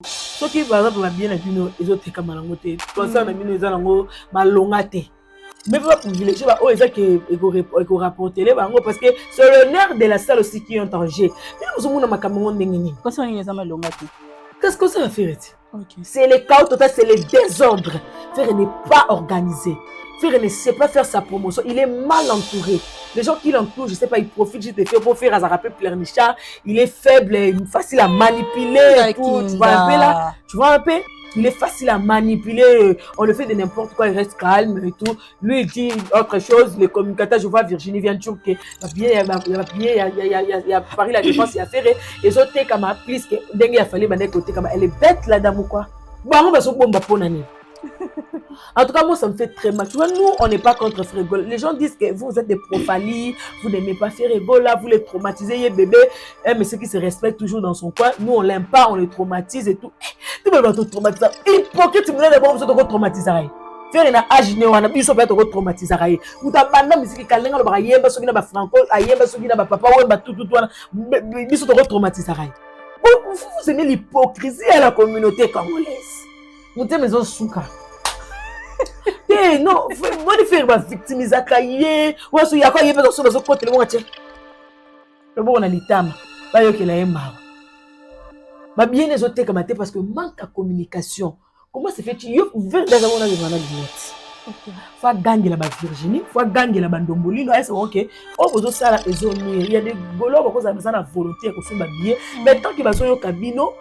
Ce qui par exemple va bien la bino les autres comme malangote comme ça on a mis les alango malongate mais pas privilégier bah oh ça que éco rapporter les bango parce que c'est le nerf de la salle aussi qui est en danger mais nous sommes dans ma caméra n'engeni quand ça on est malongate qu'est-ce que ça va faire okay. C'est le chaos total, c'est le désordre. Frère n'est pas organisé. Frère ne sait pas faire sa promotion. Il est mal entouré. Les gens qui l'entourent, je ne sais pas, ils profitent juste de faire pour faire un rappel pleurnichard. Il est faible, facile à manipuler. Tout. Tu vois un peu là? Tu vois un peu? Il est facile à manipuler. On le fait de n'importe quoi, il reste calme et tout. Lui, il dit autre chose. Les communicateurs, je vois Virginie vient de dire que il y a Paris la défense, il y a Ferré. Les autres, comme plus que dengue, il a fallu côté comme elle est bête la dame ou quoi? En tout cas, moi, ça me fait très mal. Tu vois, nous, on n'est pas contre Frégola. Les gens disent que vous êtes des profalis, vous n'aimez pas Frégola, vous les traumatisez, les bébés. Mais ceux qui se respectent toujours dans son coin, nous, on l'aime pas, on les traumatise et tout. Tu peux pas te traumatiser. Hypocrite, tu me donnes d'abord, vous êtes traumatisé. Faire une âge néo, ils sont pas traumatisés. Vous avez pas musique qui a l'air de yemba, ceux qui n'ont franco, yemba, ceux qui n'ont papa, tout, ils sont traumatisés. Vous aimez l'hypocrisie à la communauté congolaise. Vous aimez les autres souka. Non, moi de faire ma victimisation cahier ou est-ce qu'il y a quoi il y a pas sur le côté le moitié le bon on a l'itama ba yo kela yemba ba bien les autres comme parce que manque de communication comment se fait yo vers dans on a besoin de lunettes faut gagner la ba Virginie faut gagner la bandomboli no est OK on besoin ça la zone il y a des golo parce que ça na volonté ko sumba bien mais tant que baso yo cabino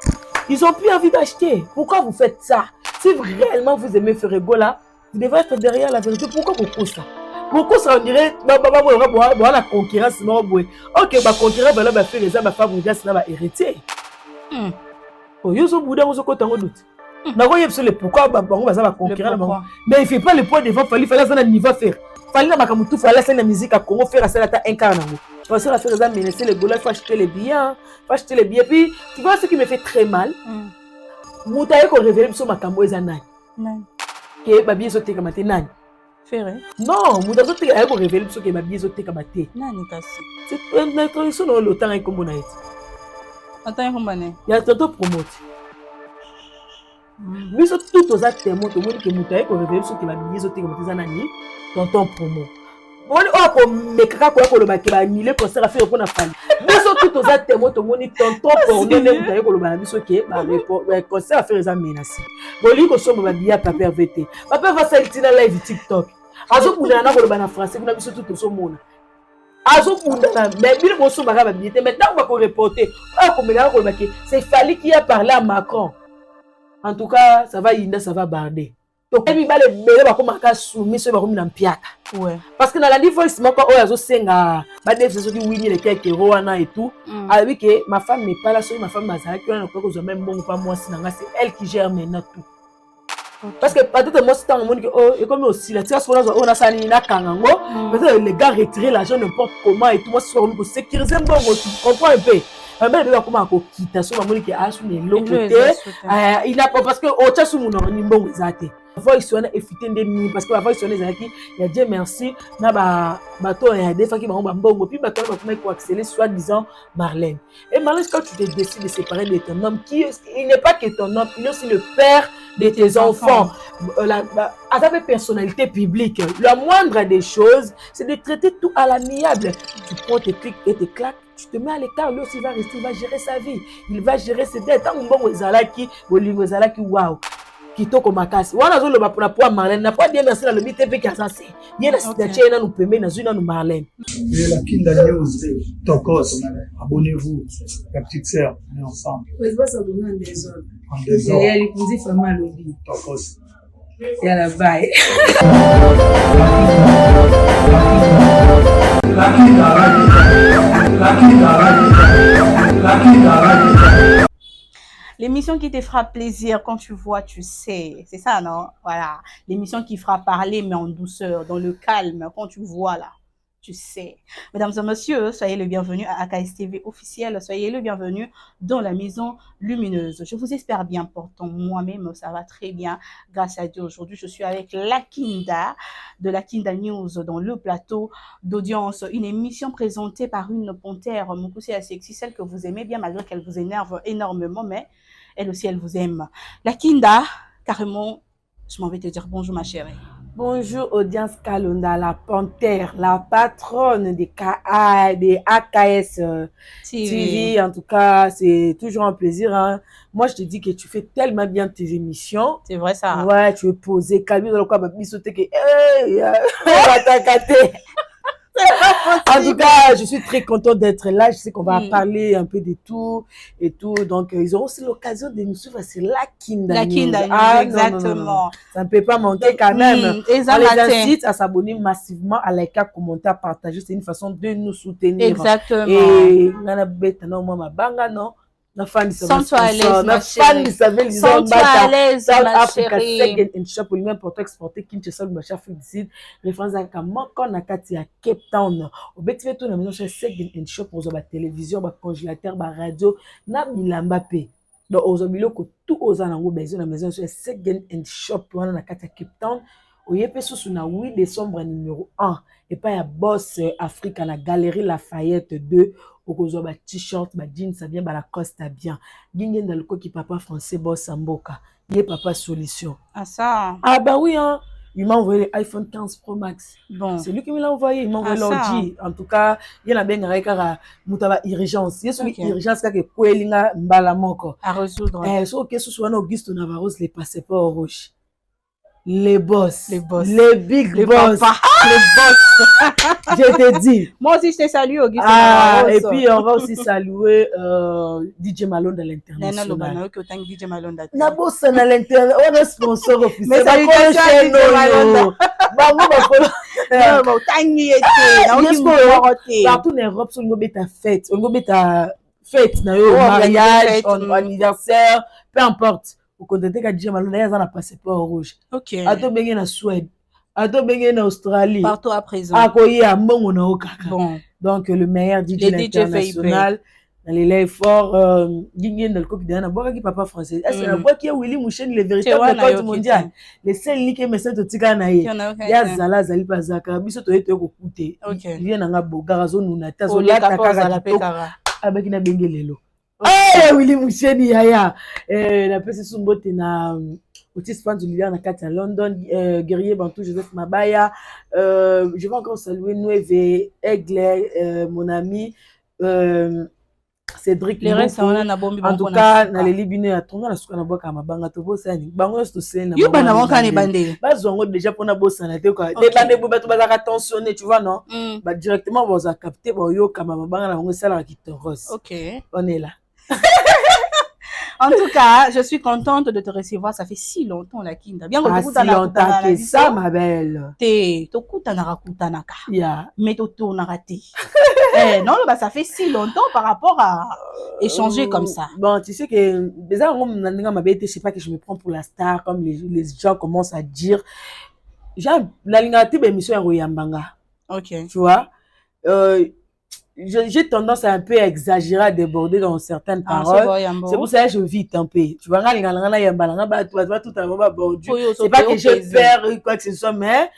ils ont plus envie d'acheter pourquoi vous faites ça si réellement vous aimez faire Ebola vous devez être derrière la vérité. Pourquoi vous ça? Pourquoi ça on dirait la concurrence ok, ma concurrence va faire les hommes femme va hériter. Oh, yo so bouda so kota ngo doute. Na ko yebso le pourquoi bango va ça concurrence mais il fait pas le poids devant fallait ça na niveau faire. Fallait na bakamutu fallait ça na musique à Congo faire ça ta incarne ngo. Parce que la faire ça menacer les gola faut acheter les billets, faut acheter les billets puis tu vois ce qui me fait très mal. Moutaye ko révéler so makambo ezanai. Que ma bien sauté comme nani Ferré non muda sauté a révéler ce que ma bien sauté comme nani kasi c'est une introduction dans le temps comme on a été attends comment né il y a toto promote mais surtout aux actes témoins tout le monde qui muta ko révéler ce que ma bien sauté comme nani tonton promo on ko mekaka ko le baki ba annulé concert à faire pour na fan mais surtout aux actes témoins tout le monde tonton promo ne muta ko le ba biso ke ba concert à faire les menacés boli ko so ba biya papa VT papa va sortir na live TikTok azo kuna na ko le ba na français kuna biso tout so mona azo kuna na mais bile ko so ba ba biete maintenant on va ko reporter ko mela ko le baki c'est Fally qui a parlé à Macron en tout cas ça va inda ça va barder donc ebi bale bele ba ko maka soumis so ba ko mina mpiaka ouais parce que dans la voice moko oyo azo senga ba def so ki wini les quelques roana et tout avec que ma femme n'est pas là sur ma femme mazaki on a ko zo même bon pas moi sinanga c'est elle qui gère maintenant tout. Parce que peut-être moi c'est un monde que oh et comme aussi là tu vois on a ça ni na kangango peut-être les gars retirer l'argent n'importe comment et tout moi sur nous sécuriser bon tu comprends un peu mais il va comment ko kita so mamoni que a sur les l'autre côté il a pas parce que au tchasu mon ni bon ezate voice on a effité ndeni parce que la voice on est zaki il a dit merci na ba bato ya des fois qui ba mbongo puis bato ba comment ko accélérer soit disant Marlène et Marlène quand tu te décides de séparer de ton homme qui il n'est pas que ton homme il est aussi le père de tes enfants à ta personnalité publique la moindre des choses c'est de traiter tout à l'amiable tu prends tes clics et tes claques tu te mets à l'écart, lui aussi va rester, il va gérer sa vie, il va gérer ses dettes. Tant que bon ezalaki, bolingo ezalaki waouh, kitoko makasi. Wana zo le ba pour la Marlène, n'a pas dit merci dans le BTP qui a ça c'est. Il y a la signature na nous permet na zuna nous Marlène. Et la Kinda News, Tokos, abonnez-vous, la petite sœur, on est ensemble. Oui, je vais s'abonner en désordre. En désordre. Et elle épouse vraiment lobby. Tokos. Et à la baille. L'émission qui te fera plaisir quand tu vois, tu sais. C'est ça, non? Voilà. L'émission qui fera parler, mais en douceur, dans le calme, quand tu vois là. Tu sais. Mesdames et messieurs, soyez le bienvenu à AKS TV officiel. Soyez le bienvenu dans la maison lumineuse. Je vous espère bien portant moi-même. Ça va très bien. Grâce à Dieu. Aujourd'hui, je suis avec Lakinda de Lakinda News dans le plateau d'audience. Une émission présentée par une panthère Moukoussé à sexy, celle que vous aimez bien malgré qu'elle vous énerve énormément. Mais Elle aussi, elle vous aime. La Kinda, carrément, je m'en vais te dire bonjour, ma chérie. Bonjour, audience Kalonda, la panthère, la patronne des KA, des AKS TV. En tout cas, c'est toujours un plaisir. Hein. Moi, je te dis que tu fais tellement bien tes émissions. C'est vrai ça. Ouais, tu es posé, calme dans le quoi, bah, sauter que, hey, en tout cas, je suis très contente d'être là. Je sais qu'on va parler un peu de tout et tout. Donc, ils auront aussi l'occasion de nous suivre. C'est la Kinda La News. Kinda News, Ah, exactement. Non. Ça ne peut pas manquer quand même. Et on les incite à s'abonner massivement, à liker, à commenter, à partager. C'est une façon de nous soutenir. Exactement. Et ma banga, non. Sens-toi à l'aise, ma chérie. Sens-toi à l'aise, ma chérie. Second shop, lui même pour exporter Kinshasa, le machin Fulcid. Référence à Kamako, Nakati, à Cape Town. Au Betty, tout la maison chez Second Shop, pour la télévision, le congélateur, la radio, na bilamba pe. Donc, aux obiloko, tout aux anango, besoin la maison chez Second Shop, pour la Nakati à Cape Town. Au Yepeso, sur la 8 décembre, numéro 1. Et pas à Boss Afrique, à la Galerie Lafayette 2. Okozo ba t-shirt, ba jeans, ça bien, ba la coste bien. Gingen dans le qui papa français, boss Amboka. Yé papa solution. Ah ça? Ah bah oui, hein. Il m'a envoyé l'iPhone 15 Pro Max. Bon. C'est lui qui me l'a envoyé. Il m'a envoyé l'ordi. En tout cas, il y a bien un mutaba urgence. Il y a une urgence qui est kouelinga mbala moko. À résoudre. So que ce soit Auguste Navarros, les passeports rouges. Les boss, les big les boss, papa. les boss. Je te dis. Moi aussi, je te salue, Auguste. Et puis, on va aussi saluer DJ Malone à l'international. DJ Malone. Na boss à l'international. On est sponsor officiel. Mais salutations à DJ Malone. Partout en Europe, on a fête. On a fête, mariage, anniversaire, peu importe. Au contenter que DJ Malone a un passeport rouge. Ok. Ato bengi na Suède. Ato bengi na Australie. Partout à présent. Akoye à Mbongo na Okaka. Bon. Donc le meilleur DJ international. Dans les lèvres forts, Gingen dans le copie d'Anna Boka qui papa français. Est-ce que la boîte qui est Willy Mouchen, le véritable code mondial. Les seuls lits qui me sentent au Tiganaï. Ya Zala Zali Pazaka. Biso to ete ko kute. Il vient na ngabo garazo nuna tazo la takara. Avec na bengelelo. Ah, Willy Moucheni, yaya. La personne Sumbote na Otis Fans Olivier na Katia London, Guerrier Bantou, Joseph Mabaya. Je vais encore saluer Nueve, Aigle, mon ami, Cédric. Les restes, on a en tout cas, dans les Libyenais, à ton la soukana boka mabanga to bosani. Bango sto sena. Yo bana wanka ne bande. Bazongo déjà pour na bosana te quoi. Des bande bo bato bazaka tensionné, tu vois non? Bah directement vous a capté bo yo kama mabanga na bango sala ki toros. OK. On est là. En tout cas, je suis contente de te recevoir. Ça fait si longtemps, la Kinda. Bien que si longtemps que ça, ma belle. Mais non, bah, ça fait si longtemps par rapport à échanger comme ça. Bon, tu sais que, déjà, je sais pas que je me prends pour la star, comme les gens commencent à dire. Genre, la ligne de l'émission est Royambanga. Ok. Tu vois? J'ai tendance à un peu exagérer, à déborder dans certaines paroles. C'est pour ça que je vite un peu. Tu vois, c'est pas que j'ai peur ou quoi que ce soit, mais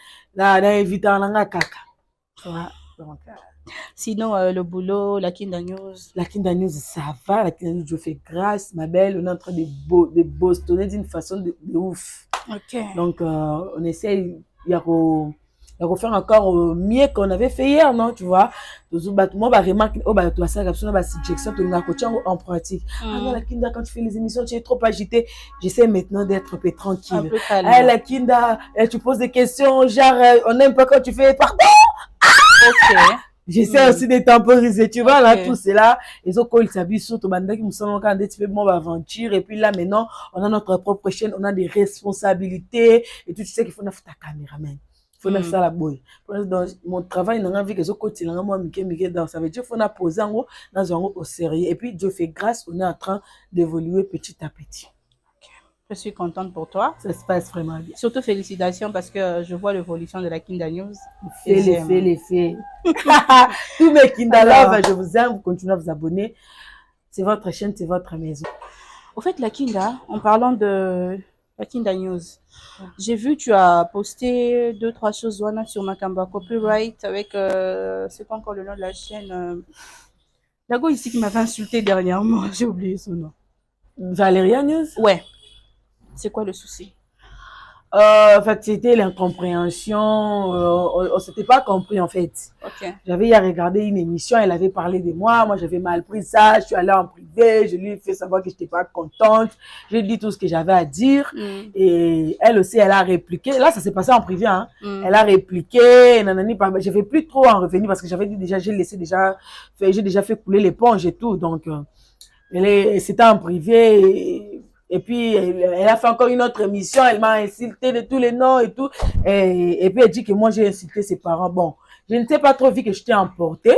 sinon, le boulot, la Kinda News. La Kinda News, ça va. La Kinda News, je fais grâce, ma belle. On est en train de bostonner d'une façon de ouf. Ok. Donc, on essaie, il y a faire encore mieux qu'on avait fait hier, non, tu vois. Moi, bah, remarque, tu as ça, suggestion, tu as coaché en pratique. Ah non, la Kinda, quand tu fais les émissions, tu es trop agité. J'essaie maintenant d'être un peu tranquille. Un peu calme. Ah, la Kinda, tu poses des questions, genre, on n'aime pas quand tu fais, pardon! Ok. J'essaie aussi de temporiser, tu vois, là, tout c'est là. Et so, quand il s'habille sur ton bandit, qui me semble quand tu fais bon aventure. Et puis là, maintenant, on a notre propre chaîne, on a des responsabilités. Et tu sais qu'il faut faire ta caméraman. Il faut faire ça la boy. Dans mon travail, on a vu que ce côté là, moi, ça veut dire qu'il faut poser en haut, dans un au sérieux. Et puis, Dieu fait grâce, on est en train d'évoluer petit à petit. Je suis contente pour toi. Ça se passe vraiment bien. Surtout félicitations parce que je vois l'évolution de la Kinda News. Les faits. Tous mes Kinda Love, je vous aime, vous continuez à vous abonner. C'est votre chaîne, c'est votre maison. Au fait, la Kinda, en parlant de la Kinda News, j'ai vu tu as posté 2-3 choses sur Makamba Copyright avec, c'est pas encore le nom de la chaîne. La go ici qui m'avait insulté dernièrement, j'ai oublié son nom. Valéria News. Ouais. C'est quoi le souci? En fait, c'était l'incompréhension. On s'était pas compris, en fait. Ok. J'avais à regarder une émission, elle avait parlé de moi. Moi, j'avais mal pris ça. Je suis allée en privé. Je lui ai fait savoir que je n'étais pas contente. J'ai dit tout ce que j'avais à dire. Et elle aussi, elle a répliqué. Là, ça s'est passé en privé, hein. Elle a répliqué. Nanani, je ne vais plus trop en revenir parce que j'avais dit déjà, j'ai déjà fait couler l'éponge et tout. Donc, c'était en privé. Et puis, elle a fait encore une autre émission, elle m'a insulté de tous les noms et tout. Et puis, elle dit que moi, j'ai insulté ses parents. Bon, je ne sais pas trop vu que je t'ai emporté.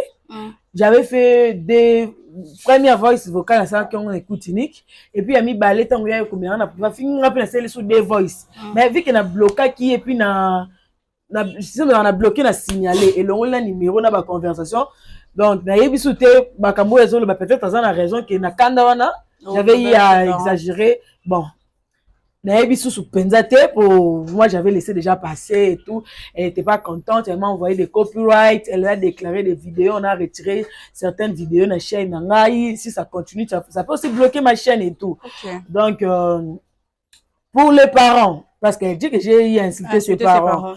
J'avais fait des premières voice vocales à ça qu'on écoute unique. Et puis, il y a mis balai, tant qu'il y a eu combien, on a pu finir après la sur des voice. Mais vu qu'on a bloqué qui, et puis, on a bloqué, on a signalé. Et l'on a le numéro, on a ma conversation. Donc, na yebi souté, bakambo ezolo, peut-être on a raison que na kandawana, j'avais eu à exagérer. Bon, na yebi sous penzate pour moi, j'avais laissé déjà passer et tout. Elle n'était pas contente, elle m'a envoyé des copyrights, elle a déclaré des vidéos, on a retiré certaines vidéos de la chaîne Nangaï. Si ça continue, ça peut aussi bloquer ma chaîne et tout. Okay. Donc, pour les parents, parce qu'elle dit que j'ai insulté ses parents.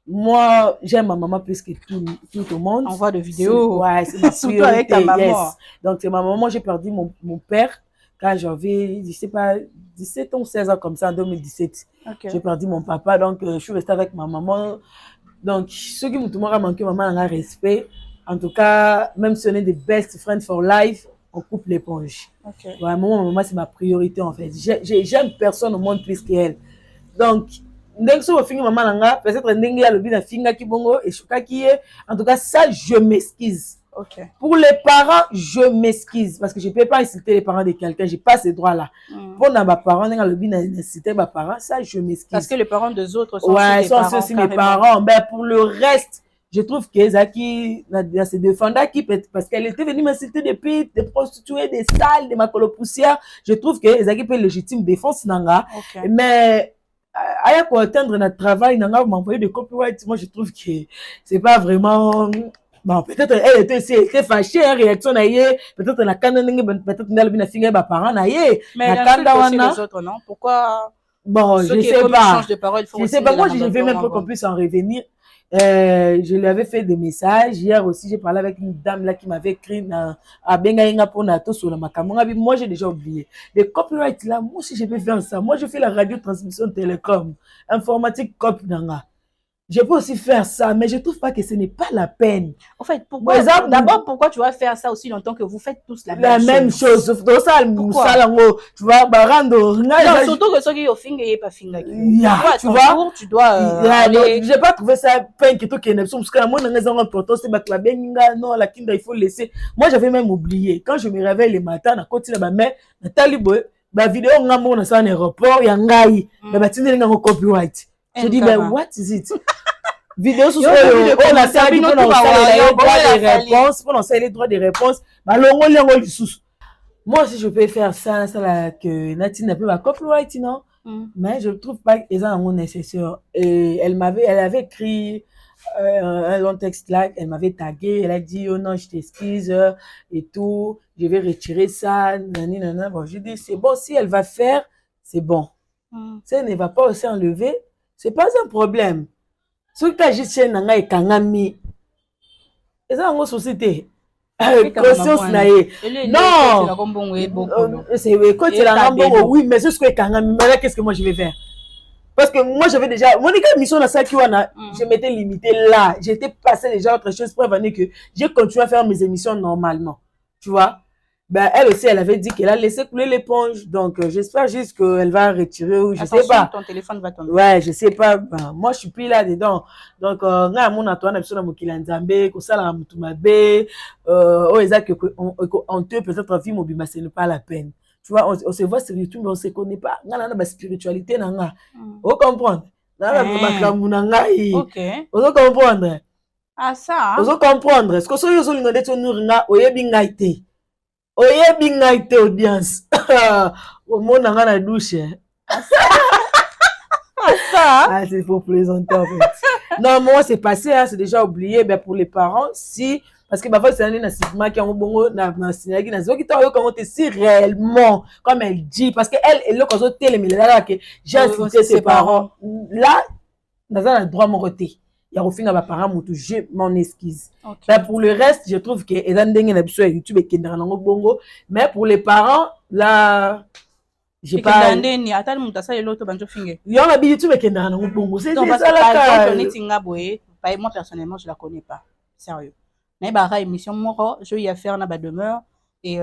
Moi, j'aime ma maman plus que tout le monde. On voit des vidéos. Ouais, c'est ma surtout avec ta maman. Yes. Donc, c'est ma maman. J'ai perdu mon père quand j'avais, je sais pas, 17 ou 16 ans comme ça, en 2017. Okay. J'ai perdu mon papa. Donc, je suis restée avec ma maman. Donc, ceux qui m'ont manqué, maman a un respect. En tout cas, même si on est des best friends for life, on coupe l'éponge. Okay. Vraiment, ma maman, c'est ma priorité, en fait. J'aime personne au monde plus qu'elle. Donc, peut-être en tout cas ça je m'excuse. Okay. Pour les parents je m'excuse parce que je ne peux pas insulter les parents de quelqu'un, j'ai pas ces droits là. Pour mes parents insulter mes parents, ça je m'excuse parce que les parents des autres sont aussi mes parents. Ben pour le reste je trouve que Zaki se défendait parce qu'elle était venue m'insulter depuis des prostituées, des salles, des macolopoussières. Je trouve que Zaki peut légitime défense nanga. Okay. Mais pour atteindre notre travail, m'envoyer des copyrights, moi je trouve que c'est pas vraiment. Bon, peut-être elle était fâchée, réaction peut-être la peut-être n'a fini mes parents mais elle a aussi les autres, non? Pourquoi? Bon, je sais pas. Je sais pas, moi je vais même pas qu'on puisse en revenir. Je lui avais fait des messages. Hier aussi, j'ai parlé avec une dame là qui m'avait écrit à Bengaïnga pour Nato sur la Makamanga. Moi, j'ai déjà oublié. Les copyrights là, moi aussi, je vais faire ça. Moi, je fais la radio transmission télécom, informatique copy nanga. Je peux aussi faire ça, mais je trouve pas que ce n'est pas la peine. En fait, pourquoi? D'abord, pourquoi tu vas faire ça aussi longtemps que vous faites tous la même chose? Pourquoi? Tu vois, rendre. Non, surtout que ceux qui ont finger et pas finger. Tu vois, tu dois. J'ai pas trouvé ça peine que toi qui es parce que moi, dans important, c'est la benga, non, la kinda, il faut laisser. Moi, j'avais même oublié. Quand je me réveille le matin, na continue ma mère, na talibo, ba vidéo ngambo na sa en aéroport, ya ngai, ba tinde ngango copyright. Je dis, ben, what is it? Vidéo sur on a servi pour lancer les droits de réponse. Moi, si je peux faire ça là, que Natine n'a pas ma copyright, non? Mais je ne trouve pas que c'est nécessaire. Et elle avait écrit un long texte là, elle m'avait tagué, elle a dit, oh non, je t'excuse et tout, je vais retirer ça, nani, nana. Bon, je dis, c'est bon, si elle va faire, c'est bon. Si elle ne va pas aussi enlever, c'est pas un problème. Ce que j'ai dit, nanga et kangami. Et ça, en société. Conscience naïe. Non. C'est quand tu l'as oui, mais c'est ce que kangami. Mais là, qu'est-ce que moi je vais faire? Parce que moi, j'avais déjà. Mon émission dans ça qui je m'étais limitée là. J'étais passé déjà à autre chose pour venir que j'ai continué à faire mes émissions normalement. Tu vois? Ben, elle aussi, elle avait dit qu'elle a laissé couler l'éponge. Donc, j'espère juste qu'elle va retirer ou je sais pas. Ton téléphone va tomber. Ouais, je sais pas. Ben, moi, je suis plus là-dedans. Donc, mon Antoine, on a Mokila Nzambe, Kosala Mutumabe, on te peut-être vie mobile, ce n'est pas la peine. Tu vois, on se voit sur YouTube, mais on ne se connaît pas. On a la spiritualité. Vous comprenez? Ok. Vous comprenez? Ah, ça. Vous comprenez? Est-ce que ce que vous avez dit, vous oye bingaite audience au monde dans la douche ça c'est pour plaisanter en fait Non, moi, c'est passé, hein, c'est déjà oublié. Ben, pour les parents, si, parce que parfois, c'est un assistement qui a un bon si réellement, comme elle dit, parce qu'elle, elle, j'ai assisté ses parents. Là, dans un droit, mon côté. Il y a refusé à parents, je m'en excuse. Ben, pour le reste, je trouve que YouTube et bongo. Mais pour les parents, là, j'ai pas. Il y a YouTube et bongo. C'est ça la moi, personnellement, je la connais pas. Sérieux. Mais bah, émission, je vais y faire na demeure. Et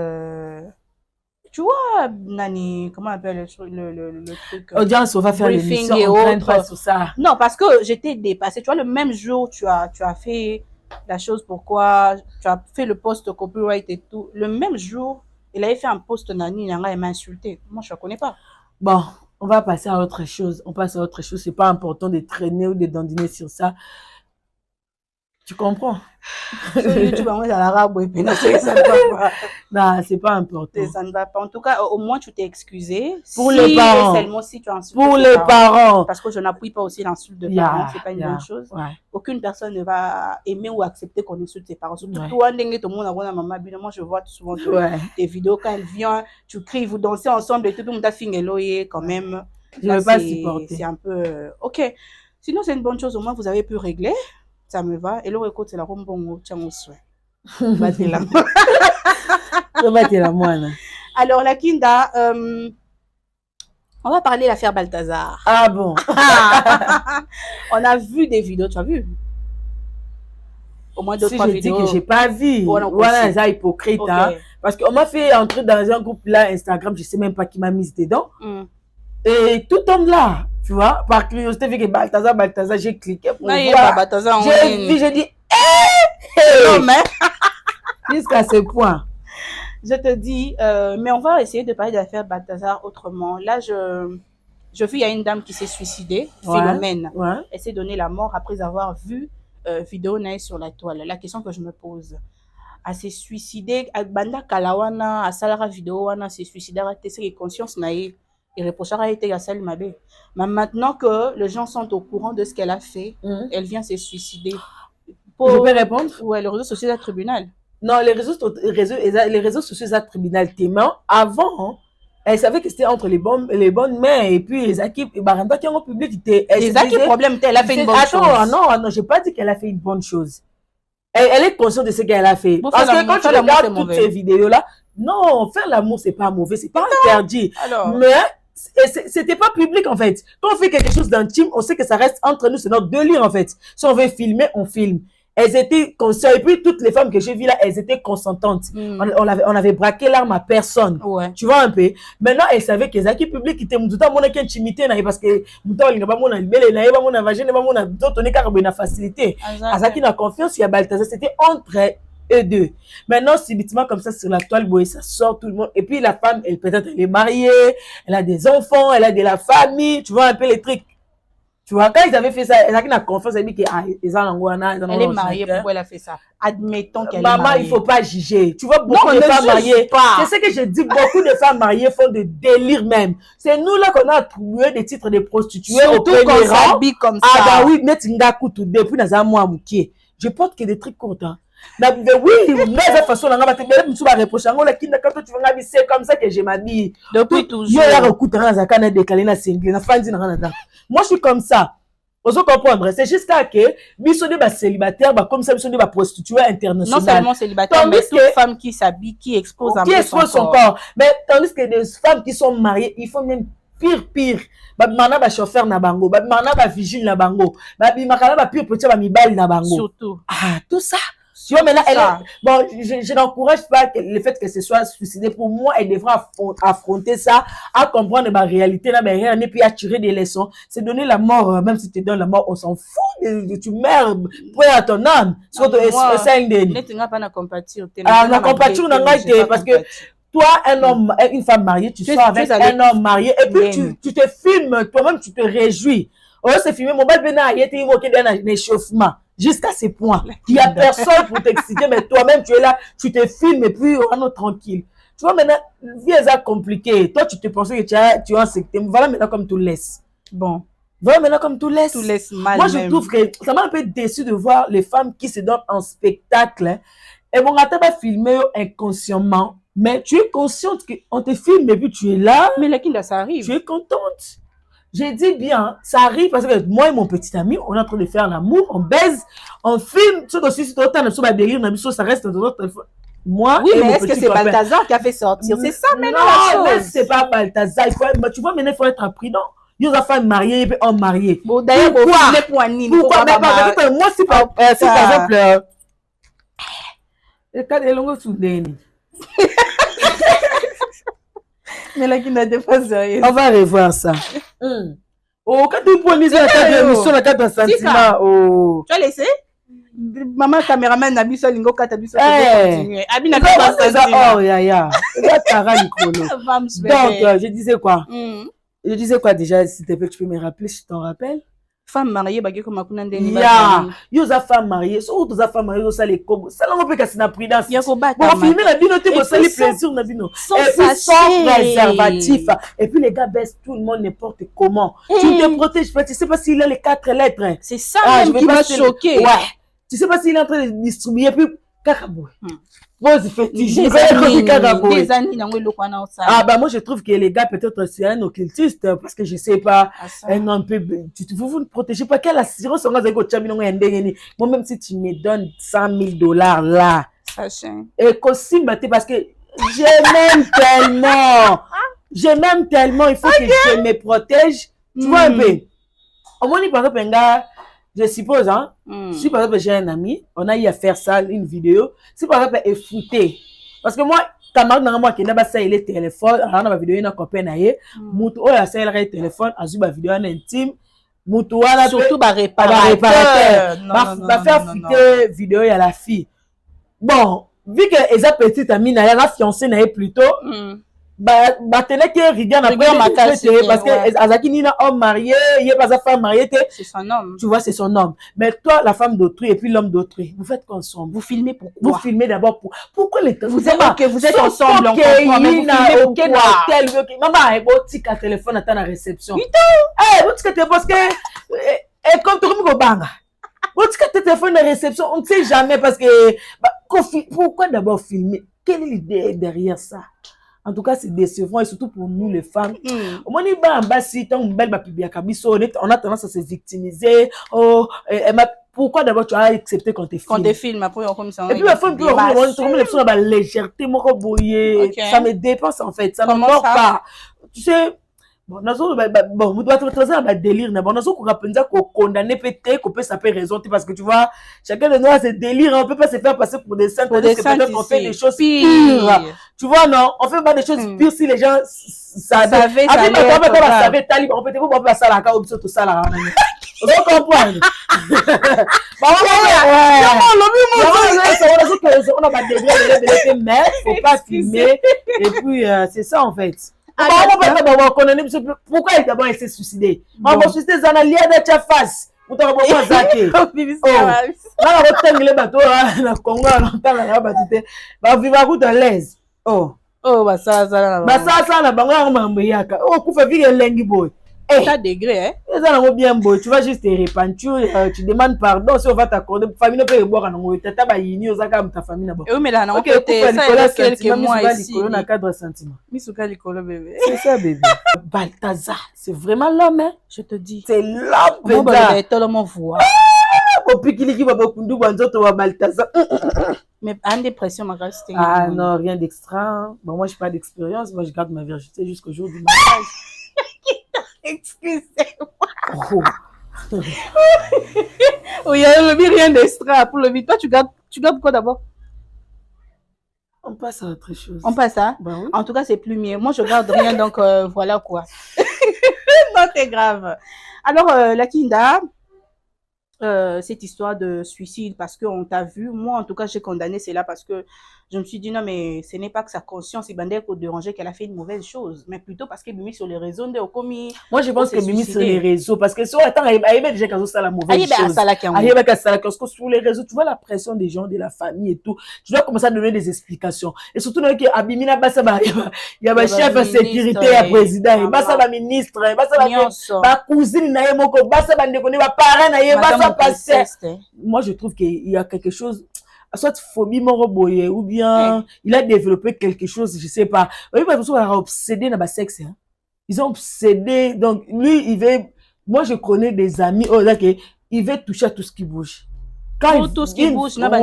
tu vois, Nani, comment on appelle le truc audience, on va faire l'émission, on pas sur ça. Non, parce que j'étais dépassée. Tu vois, le même jour, tu as fait la chose pourquoi tu as fait le post copyright et tout. Le même jour, il avait fait un post Nani, il m'a insulté. Moi, je ne la connais pas. Bon, on va passer à autre chose. On passe à autre chose. C'est pas important de traîner ou de dandiner sur ça. Tu comprends? YouTube, non, c'est pas important. Ça ne va pas. En tout cas, au moins, tu t'es excusé. Pour les parents. Seulement si tu insultes pour les parents. Parce que je n'appuie pas aussi l'insulte de parents. C'est pas une bonne chose. Ouais. Aucune personne ne va aimer ou accepter qu'on insulte ses parents. Surtout toi, tout le monde a maman. Moi, je vois souvent tes vidéos quand elle vient, tu cries, vous dansez ensemble et tout le monde a fini quand même. Je ne veux pas supporter. C'est un peu ok. Sinon, c'est une bonne chose. Au moins, vous avez pu régler. Ça me va. Et le écoute, c'est la rombongo, tiens, on souhait. Alors, la Kinda, on va parler de l'affaire Balthazar. Ah bon? On a vu des vidéos, tu as vu? Au moins 2-3 vidéos. Si je dis que j'ai pas vu, voilà, c'est hypocrite. Okay. Hein, parce qu'on m'a fait entrer dans un groupe là, Instagram, je sais même pas qui m'a mise dedans. Et tout tombe là. Tu vois, par curiosité, vu que Balthazar, j'ai cliqué pour voir. J'ai dit, non, mais jusqu'à ce point. Je te dis, mais on va essayer de parler de l'affaire Balthazar autrement. Là, je vis, il y a une dame qui s'est suicidée, Philomène. Elle s'est donnée la mort après avoir vu vidéo naïe sur la toile. La question que je me pose, elle s'est suicidée, Banda Kalawana, à Salara vidéo, elle s'est suicidée, elle a conscience naïe. Et reprochera été à Salim Mabé. Mais maintenant que les gens sont au courant de ce qu'elle a fait, elle vient se suicider. Je peux répondre? Ouais, le réseau social du tribunal. Non, les réseaux sociaux du tribunal témoin. Avant, elle savait que c'était entre les bonnes mains et puis les équipes. Baranda qui ont public. Les équipes problème, elle a fait une bonne chose. Non, j'ai pas dit qu'elle a fait une bonne chose. Elle est consciente de ce qu'elle a fait. Parce que quand tu regardes toutes ces vidéos-là, non, faire l'amour, c'est pas mauvais, c'est pas interdit. Alors. Mais c'était pas public en fait. Quand on fait quelque chose d'intime, on sait que ça reste entre nous, c'est notre délire en fait. Si on veut filmer, on filme. Elles étaient conscientes. Et puis toutes les femmes que j'ai vues là, elles étaient consentantes. On avait braqué l'arme à personne. Ouais. Tu vois un peu. Maintenant, elles savaient que les acquis publics étaient tout le monde qui intimité parce que facilité. Azaki n'a confiance, il y a Balthazar, c'était entre eux deux. Maintenant, subitement comme ça sur la toile, ça sort tout le monde. Et puis la femme, peut-être elle est mariée, elle a des enfants, elle a de la famille, tu vois un peu les trucs. Tu vois, quand ils avaient fait ça, elle a confiance, elle dit qu'elle est mariée, pourquoi elle a fait ça? Admettons qu'elle est mariée. Maman, il ne faut pas juger. Tu vois, beaucoup de femmes mariées. C'est ce que je dis, beaucoup de femmes mariées font de délire même. C'est nous là qu'on a trouvé des titres de prostituées au premier rang. Comme ça. Ah bah oui, depuis je porte que des trucs courts. Hein. Oui, mais de toute façon, tu vas reprocher c'est comme ça que je m'habille. Depuis toujours. Moi, je suis comme ça. Vous comprendre, c'est juste là que nous sommes des célibataires, comme ça, nous sommes des prostituées internationales. Non seulement célibataires, mais toutes femmes qui s'habillent, qui exposent son corps. Mais tandis que des femmes qui sont mariées, il faut même pire. Babimana ba chauffeur na bango, babimana ba vigile na bango, babimana ba pire petit ba mibali na bango. Surtout. Ah, tout ça. Tu vois, mais là, bon, je n'encourage pas le fait que ce soit suicidé. Pour moi, elle devra affronter ça, à comprendre la réalité, là, mais rien, et puis à tirer des leçons. C'est donner la mort, même si tu donnes la mort, on s'en fout, tu meurs, pour à ton âme. Surtout, c'est pas na compatir. Ah, na compatir, parce que toi, un homme, une femme mariée, tu sors avec un homme marié, et puis tu te filmes, toi-même, tu te réjouis. Oh, c'est filmé, mon bel bénin a été évoqué d'un échauffement. Jusqu'à ce point. Il n'y a personne pour t'exciter, mais toi-même, tu es là, tu te filmes et puis on est tranquille. Tu vois, maintenant, vie est compliquée. Toi, tu te pensais que tu as un secteur. Voilà maintenant comme tu laisses. Bon, Voilà maintenant comme tout laisse. Tout laisse mal. Moi, je trouve que ça m'a un peu déçu de voir les femmes qui se donnent en spectacle. Hein. Et bon, attends, pas filmer inconsciemment. Mais tu es consciente qu'on te filme et puis tu es là. Mais là, ça arrive. Tu es contente. J'ai dit bien, ça arrive parce que moi et mon petit ami, on est en train de faire l'amour, on baise, on filme. Ce que si ça reste dans notre téléphone. Moi, oui, mais est-ce que c'est Balthazar qui a fait sortir? C'est ça maintenant la chose. C'est pas Balthazar. Tu vois, maintenant, il faut être prudent. Il y a des femmes mariées et hommes mariés. Bon, d'ailleurs, pourquoi? Moi, si par exemple, le cas de longues soudaines. Mais là, qui n'a pas sérieux. On va revoir ça. Oh, quand tu prends l'émission, la carte de sentiment. Oh. Tu as laissé? Maman, caméraman, n'a pas lingo, kata biso. Abina pas ça. Oh, ya. Donc, je disais quoi? Je disais quoi déjà, s'il te plaît, tu peux me rappeler si tu t'en rappelles? Femme mariée, bagé comme Akuna Ndeni. Yo za femme mariée, surtout za femme mariée, ça les cobo. Ça l'on peut casser la prudence. Il faut battre. Bon, filmer la binote pour ça les plaisirs na bino. Et puis sans préservatif. Et puis les gars baissent tout le monde n'importe comment. Tu te protèges pas, tu sais pas s'il a les 4 lettres. C'est ça même qui m'a choqué. Ouais. Tu sais pas s'il est en train de distribuer puis kakabou. Moi, je fais ah, bah, moi, je trouve que les gars, peut-être, c'est un occultiste, parce que je sais pas, un peu, vous ne protégez pas, quelle assurance on a moi-même, si tu me donnes $100,000 là, et qu'aussi, parce que je m'aime tellement, il faut que je me protège, tu vois un peu. Au moins, par exemple, un gars, je suppose, hein, si par exemple j'ai un ami, on a eu à faire ça, une vidéo, si par exemple elle est foutée, parce que moi, camarade dans moi qui n'a pas ça, il est téléphone, alors on a ma vidéo, il a copain naïe, moutou, il a ça, il a téléphone, a ma vidéo en intime, moutou, surtout, bah, réparateur, va faire fouter vidéo à la fille. Bon, vu que Eza petite amie, elle a fiancé naïe plutôt, bah tenait que regarde après parce que Azaki Nina homme marié, il est pas sa femme mariée, c'est son homme. Tu vois, c'est son homme. Mais toi, la femme d'autrui et puis l'homme d'autrui, vous faites ensemble. Vous filmez pourquoi? Vous filmez d'abord pour pourquoi les vous êtes ok, vous êtes ensemble, on comprend, mais vous filmez pourquoi? Maman, elle botti qu'un téléphone attend la réception. Eh, botti que parce que et comme tout le monde banga. Botti que téléphone de réception, on ne sait jamais parce que pourquoi d'abord filmer? Quelle est l'idée derrière ça? En tout cas, c'est décevant et surtout pour nous les femmes. Au moins, on a tendance à se victimiser. Oh, pourquoi d'abord tu as accepté qu'on te filme? Quand te filme, après on comme ça. Et puis la femme, la légèreté, ça me dépense en fait. Ça ne mord pas. Tu sais, bon, vous doit être un délire. Bon, nous avons condamné peut-être qu'on peut s'appeler raison parce que tu vois, chacun de nous a ce délire. On peut pas se faire passer pour des saints. Peut-être qu'on fait des choses pires. Tu vois, non, on fait pas des choses pires si les gens savaient. On peut pas passer à la carte tout ça là. Vous comprenez? On a pas de délire, mais faut pas filmer. Et puis c'est ça en fait. Pourquoi il d'abord s'est suicidé? On va suicider dans la liade de ta face. Vous t'en avez zaké. Là, on va les bateaux na Congo, on t'en a battu. Va vivre à route à l'aise. Oh, bah ça na bango mamboyaka. Oh, kufa vivre lengi boy. Ça degré, hein? Ça n'a bien beau. Tu vas juste te repentir, tu demandes pardon si on va t'accorder. Famille ne peut boire en anglais. Tata ba yini osaka ta famille na bon. Oui, mais là, on peut être ça il y a quelques mois ici. On a cadre sentiment. Misuka likolo bébé. C'est ça bébé. Balthazar, c'est vraiment l'homme, hein? Je te dis. C'est l'homme. Bon, bah, tout le monde voit. Au pikili qui va beaucoup nous banzoto wa Balthazar. Mais en dépression, ma grâce. Ah non, rien d'extra. Bon, moi, je n'ai pas d'expérience. Moi, je garde ma virginité jusqu'au jour du mariage. Excusez-moi. Oh. Oui, il n'y a rien d'extra pour le vide. Toi, tu gardes quoi d'abord? On passe à autre chose. On passe à? Ben oui. En tout cas, c'est plus mieux. Moi, je garde rien, donc voilà quoi. Non, c'est grave. Alors, la Kinda, cette histoire de suicide, parce qu'on t'a vu, moi, en tout cas, j'ai condamné cela parce que je me suis dit non, mais ce n'est pas que sa conscience est bandée pour déranger qu'elle a fait une mauvaise chose, mais plutôt parce qu'elle Mimi sur les réseaux, moi je pense que Mimi sur les réseaux, parce que sur attends, elle déjà quand ça la mauvaise chose. Parce que sur les réseaux, tu vois la pression des gens, de la famille et tout. Tu dois commencer à donner des explications. Et surtout, il y a un chef de sécurité, un président, il y a un ministre, il y a un cousine, il y a un parent, moi je trouve qu'il y a quelque chose, soit phobie moroboye, ou bien il a développé quelque chose, je sais pas. Oui, parce qu'ils sont obsédés dans le sexe. Hein. Ils sont obsédés. Donc, lui, il veut. Moi, je connais des amis, il veut toucher à tout ce qui bouge. Quand tout ce qui bouge, en tout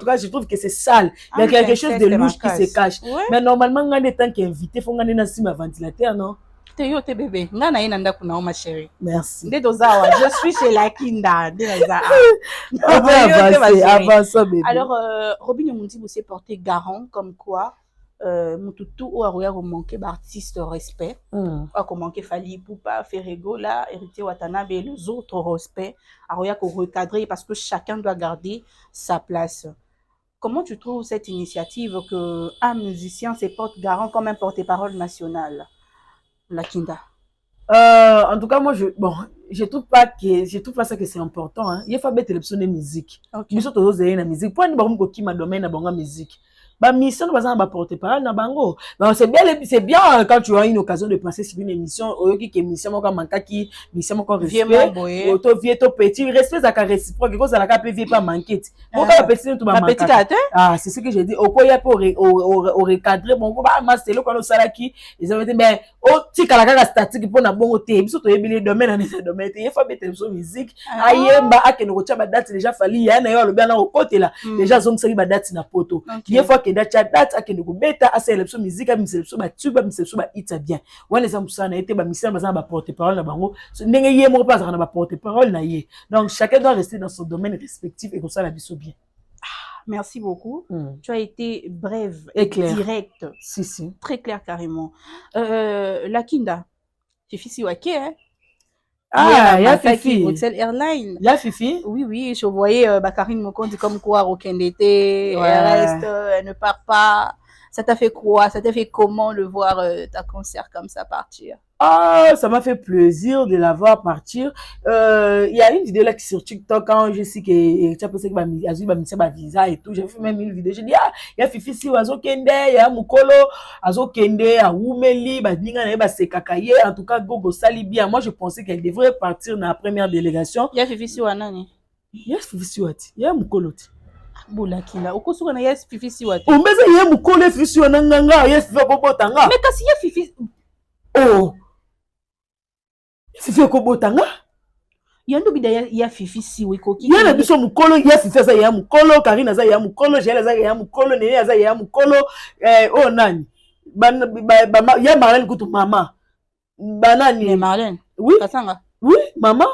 cas, je trouve que c'est sale. Il y a quelque chose de louche qui se cache. Ouais. Mais normalement, on est tant qu'invité, il faut qu'on ait un ventilateur, non? Te bébé, ma chérie. Merci. Je suis chez la Kinda. Alors, Robin Mountibou s'est porté garant comme quoi Moutoutou ou Arouya ont manqué d'artistes respect, a manqué Fali Poupa, Ferrego, là, Héritier Watanabe et les autres respect, Arouya qu'on recadrer parce que chacun doit garder sa place. Comment tu trouves cette initiative que un musicien se porte garant comme un porte-parole national? La Kinda. En tout cas, moi, je trouve pas ça que c'est important. Hein. Il faut faire télévision de musique. Nous sommes tous dans la musique. Pour nous, qui m'a donné la musique. Bah, mission, nous allons porter parole dans bango. C'est bien quand tu as une occasion de passer sur une émission, qui émission, moi, qui mission, moi, respect, auto vieux, to petit, respect, ça ca réciproque, que ça la cap vieux pas manquer. Moi, quand petit, tout va manquer. Ah, c'est ce que j'ai dit. Au quoi il y a pour recadrer, bon, bah, c'est là quand on s'arrête qui, ils ont dit, mais, si la statique pour na bon côté, surtout les domaines dans les domaines, il faut mettre sur musique. Ayemba, à que nous retient ma date déjà fallu, il y a un ailleurs le bien au côté là. Déjà, zong sali ma date na poto. Il faut que date à que nous bêta à sélection musique à sélection ba tuba sélection ba ita bien ouais les amoussa na été ba mission ba porter parole na bango ndenge yé mo pas na ba porter parole na yé donc chacun doit rester dans son domaine respectif et comme ça la vie soit bien. Merci beaucoup. Tu as été brève et clair. Direct. Si. Très clair carrément. La Kinda, c'est Fifi Wake, hein? Ah, il y a Fifi. Bruxelles Airlines. Il y a Fifi? Oui, je voyais Karine Mokondi comme quoi, aucun été, elle reste, elle ne part pas. Ça t'a fait quoi? Ça t'a fait comment de voir ta concert comme ça partir? Ah, ça m'a fait plaisir de la voir partir. Il y a une vidéo là qui sur TikTok quand je sais que tu as pensé que ma visa et tout. J'ai fait même une vidéo. J'ai dit, il y a Fifi si Azo Kende, il y a Mukolo, Azo Kende, à Oumeli, c'est Kakaye. En tout cas, Gogo Sali bien. Moi, je pensais qu'elle devrait partir dans la première délégation. Il y a Fifi si Wanani. Il y a Fifi si Wati. Il y a Mukolo. Boulakila. Oko suka na yes Fifi si Wati. On met ça, il y a Mukolo, Fifi si Wananga, yes Fifi Kobotanga. Mais kasi il y a Fifi. Oh! Fifi Kobotanga? Yando bidaya ya Fifi si wikoki. Yana biso mukolo ya Fifi za ya mukolo, Karina za ya mukolo, Jela za ya mukolo, Nene za ya mukolo, nani? Ya Marlène kutu mama. Banani? Mais Marlène? Oui. Kasanga? Oui, maman.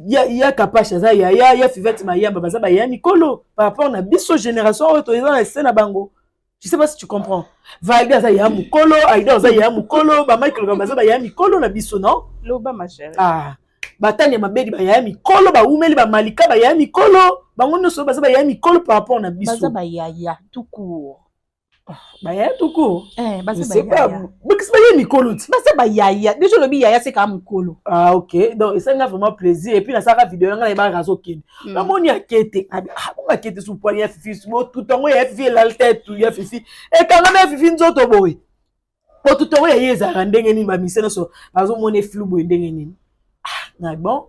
Ya Kapacha za ya Fivette Mayamba baza ba ya mikolo par rapport na biso génération autorisant la scène à bango. Je sais pas si tu comprends. Valga za ya mukolo, Aïda za ya mukolo, ba Michael Gambaza ba ya mikolo na biso non? Loba ma chérie. Ah. Batania mabedi ba ya mikolo, ba umeli ba malika ba ya mikolo, bango nyonso baza ba ya mikolo par rapport na biso. Baza ba ya tout court. Ba ya tout court. Baza ba ya. Mais qu'est-ce que ba ya mikolo? Baza ba ya. Déjà le bi ya c'est comme mukolo. Ah OK. Donc ça m'a vraiment plaisir et puis na saka vidéo nga ba razo kin. Na moni akete. On akete sous poil ya Fifi, tout temps ya Fifi la tête tout ya Fifi. Et quand même Fifi nzoto boy. Pour tout temps ya yeza ndenge ni ba miseno so bazo moni flou boy ndenge ni. Ah, bon.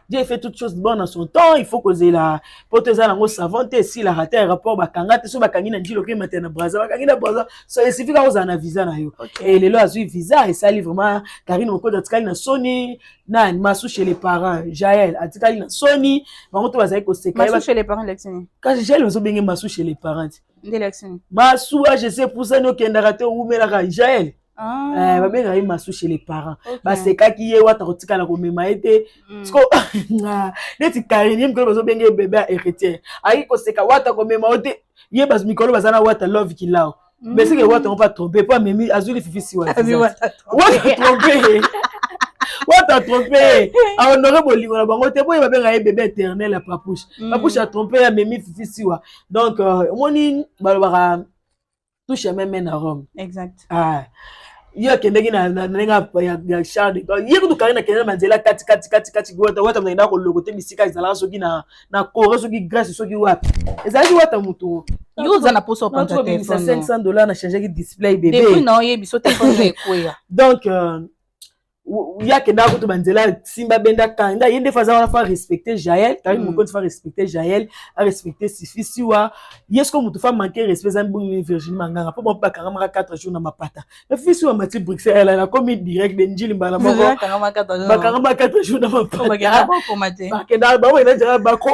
Dieu fait toutes choses bonnes en son temps, il faut causer la porte ça dans savante si la raté un rapport bakangate so bakangi na ndilo ke matena braza bakangi na braza so il suffit ka oza na visa na yo et lelo azui visa et ça livre vraiment Karine Mokondi atikali na Sony na Masu chez les parents Jaël atikali na Sony bango to bazali ko seka Masu chez les parents Lexini quand Jaël ozo bengi Masu chez les parents de Lexini Masu je sais pour ça no kenda raté ou mela Jaël ba benga yi Masu chez les parents ba seka ki ye wata kotika na ko mema ete sko neti Karine mko bazo benga bébé héritier ayi ko seka wata ko mema ote ye bas mikolo bazana wata love kilao mais c'est que wata on pas tromper pas memi azuli Fifi si wata wata tromper t'as trompé. A honoré bolingo na bango te boye ba benga bébé éternel à Papouche. Papouche a trompé a Mimi Fifi siwa. Donc moni balobaka touche même na Rome. Exact. Ah. Yo kendeki na nenga ya Charles. Yo kutu karina kenda manzela kati wata mnaenda ko logo te misika izala soki na Corée soki Grèce soki wapi. Ezali wata mutu. Yo za na poso pa téléphone. $500 na changer display bébé. Depuis non ye biso téléphone ekoya. Donc ya kenda kutu banzela simba benda kanda yende faza wana fa respecter Jaël, car mon compte fa respecter Jaël, a respecter Sifi siwa. Yesko mutu fa manquer respect za mbungi Virginie Manganga po ba kanga 4 jours na mapata. Na fisi wa mati Bruxelles elle a comme direct de njili mbala moko. Ba kanga 4 jours na mapata. Ba kanga ba ko mate. Ba kenda ba wena jara ba ko.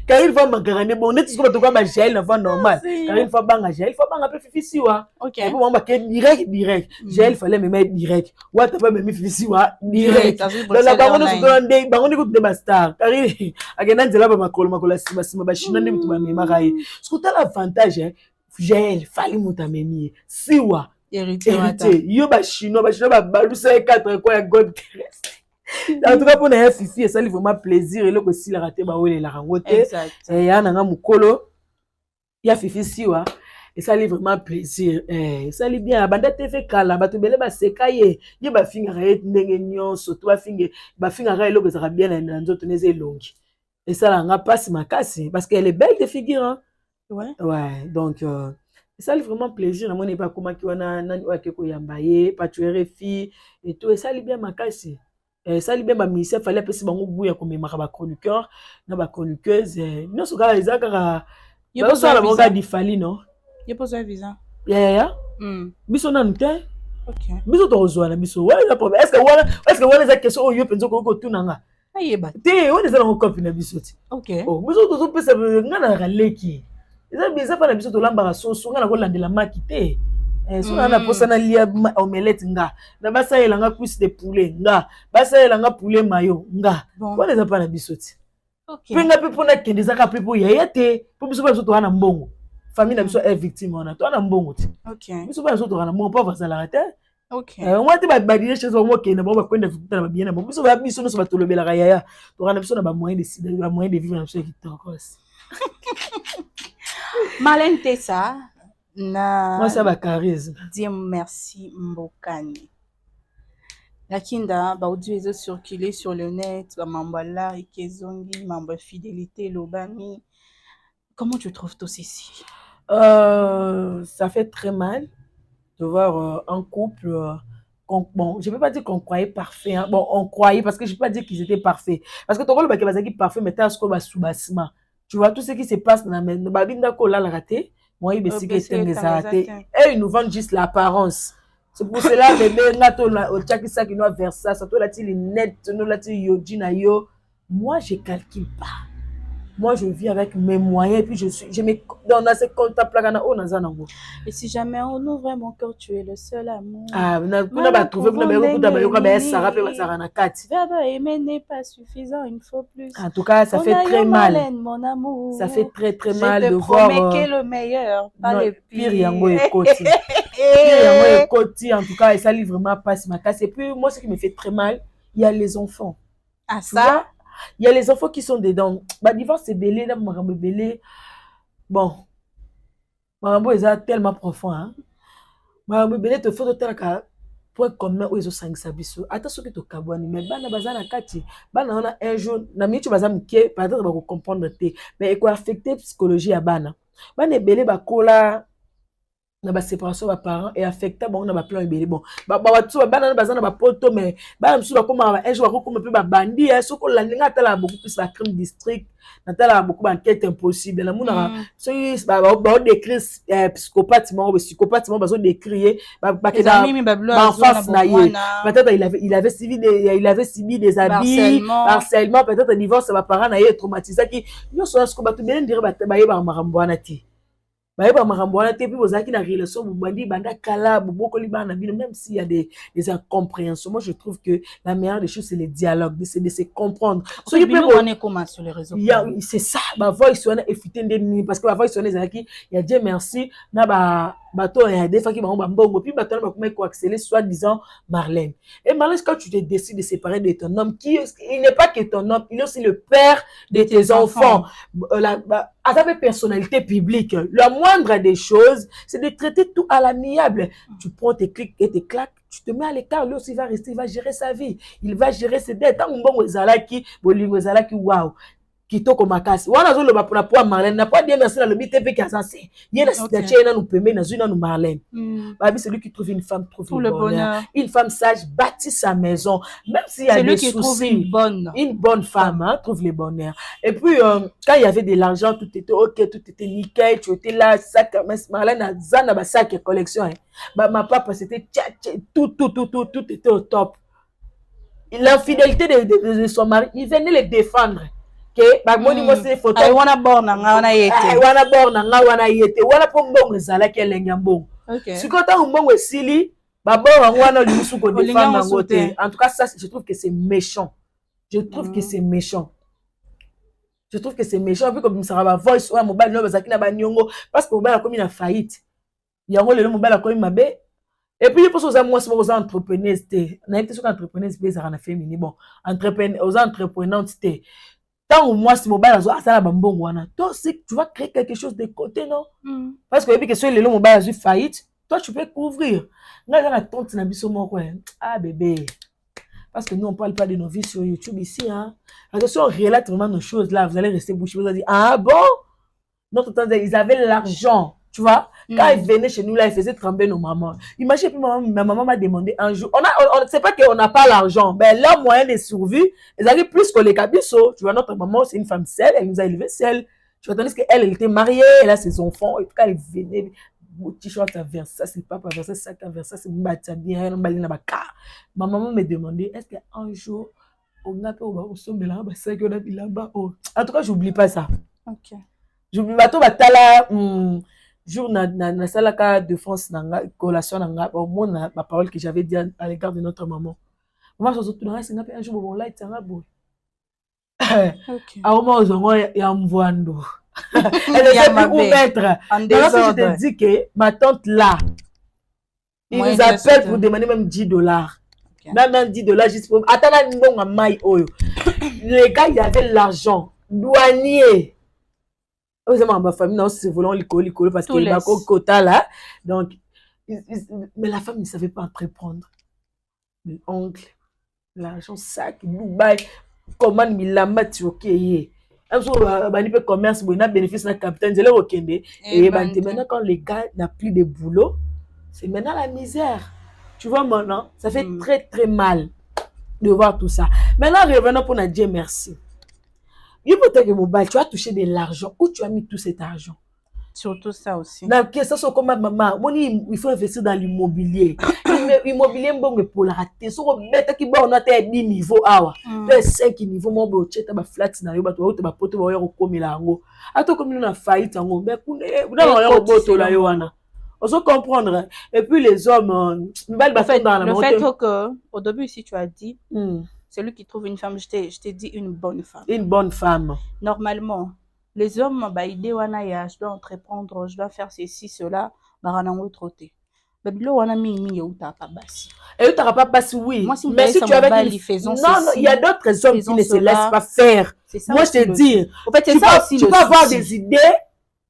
Car il faut m'engager bon net ce que tu vois Jaël na fa normal car il faut banga Jaël il faut banga peu Fifi siwa. OK pour moi ba direct Jaël fallait me mettre direct wa ta pas me Fifi siwa direct dans la bango no ndé bango ni ko de ba star car agenda nzela ba makolo sima ba chinois ndi mutu ba mema kai ce que t'as l'avantage Jaël fallait muta memi siwa hérité yo ba chinois ba balusa 4 quoi ya god terrestre. En tout cas pour na Fifi ça lui vraiment plaisir et le ko si la raté ba wele la rangote et ya nanga mukolo ya Fifi siwa et ça lui vraiment plaisir ça lui bien banda TV kala ba to bele ba sekaye ye ba finga ra ndenge nyonso to ba finga ra le ko za bien na nzoto neze longi et ça la nga passe makasi parce qu'elle est belle de figure hein. Ouais donc ça lui vraiment plaisir na moni pas comment ki wana nani wa ke ko yambaye pas tuer fille et tout et ça lui bien makasi. Ça lui bien ma ministère fallait passer bango bouya comme ma chroniqueur na ba chroniqueuse non so kala ezaka ka yo so la bonga di fali non yo pose un visa ya biso na nte OK biso to ozwana biso ouais la problème est-ce que wala za question yo penzo ko tunanga ayeba te wala za na copie na biso ti OK oh biso to pesa ngana galeki eza biso pa na biso to lamba so ngana ko landela makite so na posa na lia omelette nga na basa elanga cuisse de poulet nga basa elanga poulet mayo nga wala za pa na biso ti OK pinga pe pona kende za ka pe po yaya te po biso ba biso to na mbongo famille na biso est victime ona to na mbongo ti OK biso ba biso to na mbongo pa za la te OK moi te ba dire chez moi kende ba kwenda futa na bien na biso ba biso no so ba to lobela ka yaya to na biso na ba moyen de vivre na biso ki tokos Marlène Tessa na moi ça va charisme dire merci Mbokani la kinda ba audio ezo circuler sur le net ba mambala ikezongi mambo fidélité lobami comment tu trouves tout ceci ça fait très mal de voir un couple bon je peux pas dire qu'on croyait parfait hein. Bon on croyait parce que je peux pas dire qu'ils étaient parfaits parce que ton rôle ba bazaki parfait mais t'as ce qu'on va sous-bassement tu vois tout ce qui se passe dans la babinda ko la raté moi il et ils nous vendent juste l'apparence c'est pour cela bébé ngato au tchakisa qui doit vers ça toi là tu net nous là tu yoji na yo moi je calcule pas moi je vis avec mes moyens et puis je me dans ce compte là on a nango et si jamais on ouvre mon cœur tu es le seul amour on a trouvé on Sarah pe Sarah na kati aimer n'est pas suffisant il faut plus en tout cas ça fait très mal mon amour ça fait très mal de voir je te promets le meilleur pas le pire yango ekoti en tout cas et ça livre vraiment pas ma casse et puis moi ce qui me fait très mal il y a les enfants ça il y a les enfants qui sont dedans. Bah, divorce, c'est belé, là, marambo belé. Bon. Marambo, est tellement profond, hein. Marambo belé, te faut de tel cas. Point commun, où ils ont 5 sabisso. Attention que tu kabouani, mais bana bazana kati. Bana, on a un jour, na mi tu bazam ke, peut-être, va comprendre, mais il faut affecter psychologie à bana. Bana belé, ba kola. Na ba séparation ba parents et affecta bon na ba plan ebele bon ba watu bana bazana ba poto mais ba msu ba koma un jour ko comme peu ba bandi so ko la linga tala beaucoup plus la crime district na tala beaucoup ba enquête impossible la muna so ba décrire psychopathe mo ba so décrire ba ke da en face na ye peut-être il avait subi des abus harcèlement peut-être divorce ba parents na ye traumatisé qui yo so ce ko ba to bien dire ba ye ba marambo na ti ba makambo wana te puis bozaki na relation bobandi banda kala bobokoli bana bino même s'il y a des incompréhensions moi je trouve que la meilleure des choses c'est le dialogue c'est de se comprendre so il peut on est comment sur les réseaux c'est ça ba voice wana effité ndeni parce que ba voice wana ezaki ya Dieu merci na ba bateau et des fois qui m'ont bambongo puis bateau va comment accélérer soi-disant Marlène. Et Marlène, quand tu te décides de séparer de ton homme, il n'est pas que ton homme, il est aussi le père de tes enfants. À ta personnalité publique, la moindre des choses, c'est de traiter tout à l'amiable. Tu prends tes clics et tes claques, tu te mets à l'écart, lui aussi il va rester, il va gérer sa vie, il va gérer ses dettes. Tant bon ezalaki, bolingo ezalaki, waouh. Kitoko makasi wana zo loba pona pour Marlène n'a pas dit merci dans le bité pe kasase yena signature na nous permet na zuna nous Marlène babi celui qui trouve une femme trouve le bonheur, une femme sage bâtit sa maison même s'il y a des soucis, trouve une bonne femme hein, trouve le bonheur. Et puis quand il y avait de l'argent tout était OK, tout était nickel, tu étais là sac Marlène a zana ba sac collection hein. Ma papa c'était tout était au top. L'infidélité de son mari il venait le défendre que bagmoni mo se photo ay wana borna nga wana yete wana pombongo ezalaki elenga mbongo sikota mbongo esili babora wana limusu ko défendre ngo te. En tout cas ça je trouve que c'est méchant, je trouve que c'est méchant puis comme ça va voice wa mobile no bazaki na banyongo parce que mobile comme na faillite yango le mobile comme mabe. Et puis pour ça moi c'est aux entrepreneurs na été sur entrepreneurs bezara na féminin bon entrepreneurs aux entreprenantes te. Tant au moins si mobile a ça la bambongo wana toi si tu vas créer quelque chose de côté non parce que que soit le mobile a faillite toi tu peux couvrir nga la tante na biso moko ah bébé parce que nous on parle pas de nos vies sur YouTube ici hein attention on relate vraiment nos choses là vous allez rester bouche vous allez dire ah bon notre tante ils avaient l'argent tu vois quand ils venaient chez nous là ils faisaient trembler nos mamans. Imagine puis ma maman m'a demandé un jour on sait pas qu'on n'a pas l'argent mais leur moyen de survie ils arrivent plus que les cabissos. Tu vois notre maman c'est une femme seule, elle nous a élevés seule, tu vois tandis que elle était mariée, elle a ses enfants et quand elle venait t-shirt à Versailles, c'est pas Versailles, sac à Versailles, c'est mbata bien balina baka. Ma maman me demandait est-ce qu'un jour on a pas au sommet là bas sac on a mis là-bas. En tout cas j'oublie pas ça. OK. J'oublie pas tout batala jour na salaka de France nanga collation nanga au monde ma parole que j'avais dit à l'égard de notre maman. Maman se surtout na singa un jour bon là tanga boy. OK. A au moins zongo ya mvwando. Elle ne sait plus où mettre. Alors si je te dis que ma tante là il nous appelle pour demander même $10. Okay. Même $10 juste pour attends ngonga mai oyo. Les gars il y avait l'argent douanier. Ma famille non c'est volant l'école parce qu'il y a un quota là donc mais la femme ne savait pas entreprendre l'oncle l'argent sac Dubaï comment milamba tu OK un jour bani peut commerce bon bénéfice na capitaine de leur okende et maintenant quand les gars n'a plus de boulot c'est maintenant la misère tu vois maintenant ça fait très très mal de voir tout ça. Maintenant revenons pour Dieu merci. Il faut que mobile, tu as touché de l'argent. Où tu as mis tout cet argent? Surtout ça aussi. Ça c'est comme maman. Il faut investir dans l'immobilier. L'immobilier, bon, pour la rater. Si on met on a 10 niveaux, 5 niveaux, mon beau, tu as flat, tu as un pote, tu as un comme il a un go. Attends, comme il a failli, tu as un go. Mais vous avez un pote là, Yoana. On se comprendre. Et puis les hommes, le fait que, au début, si tu as dit, celui qui trouve une femme, je t'ai dit une bonne femme. Une bonne femme. Normalement, les hommes, idée wana ya, je dois entreprendre, je dois faire ceci, cela, baranango troté. Mais bilo wana mi uta pas bassi. Et uta pas bassi oui. Moi si mais si tu avais non, il y a d'autres hommes qui ne se laissent pas faire. Ça, moi je te dis, en fait c'est ça aussi. Tu peux avoir des idées,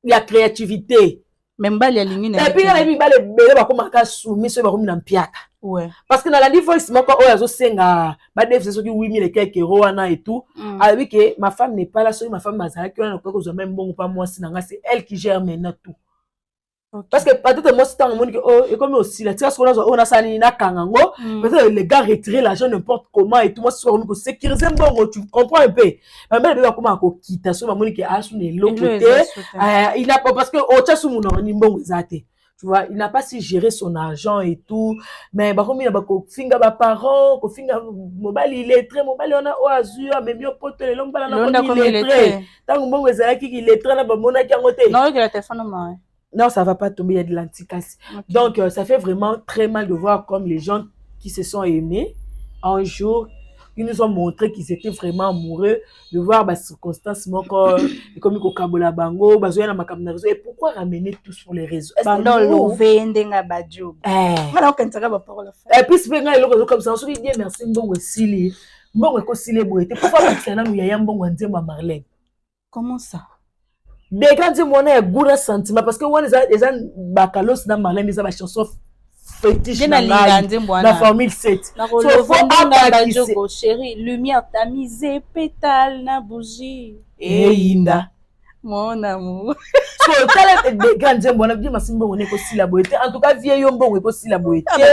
il y a créativité. Même bali ya lingi na. Et puis il y a bale bele ba komaka soumis so ba komina mpiaka. Ouais. Parce que dans la divorce moko oyo azo senga ba def c'est qui 8000 et quelques euros wana et tout. Avec que ma femme n'est pas là, ma femme bazala qui on a quoi que même bon pas moi sinanga c'est elle qui gère maintenant tout. Okay. Parce que peut-être moi c'est un monde que oh et comme aussi là tu vois ce qu'on a ça ni na kangango peut-être les gars retirer l'argent n'importe comment et tout moi c'est comme sécuriser bon tu comprends un peu mais même comment ako quitter so mamoni que a sous l'autre côté il a pas parce que au tcha sous mon ni bon exacté tu vois il n'a pas su gérer son argent et tout mais bah comme il a ba ko finga ba parents ko finga mobile il est très mobile on a au azur mais mieux pote les longs balana ko il est très tant bon exacté qu'il est très na ba mona ki ngote non que la téléphone moi. Non, ça va pas tomber, il y a de l'anticasse. Okay. Donc, ça fait vraiment très mal de voir comme les gens qui se sont aimés, un jour, qui nous ont montré qu'ils étaient vraiment amoureux, de voir les circonstances, comme au Kabola Bango, et pourquoi ramener tout sur les réseaux? Et puis, c'est bien, comme ça, on se dit, merci, bon, aussi, bon, aussi, pourquoi maintenant, il y a un bon, Marlène? Comment ça? Des grands dis moi un goût sentiment parce que on les a bacalos dans Marlène des chansons fétiche dans la formule 7. Chérie, lumière tamisée, pétale na bougie. Inda. Mon amour. So tala des grands dis moi bien masimbo on est aussi la beauté. En tout cas vieux bon est aussi la beauté. Il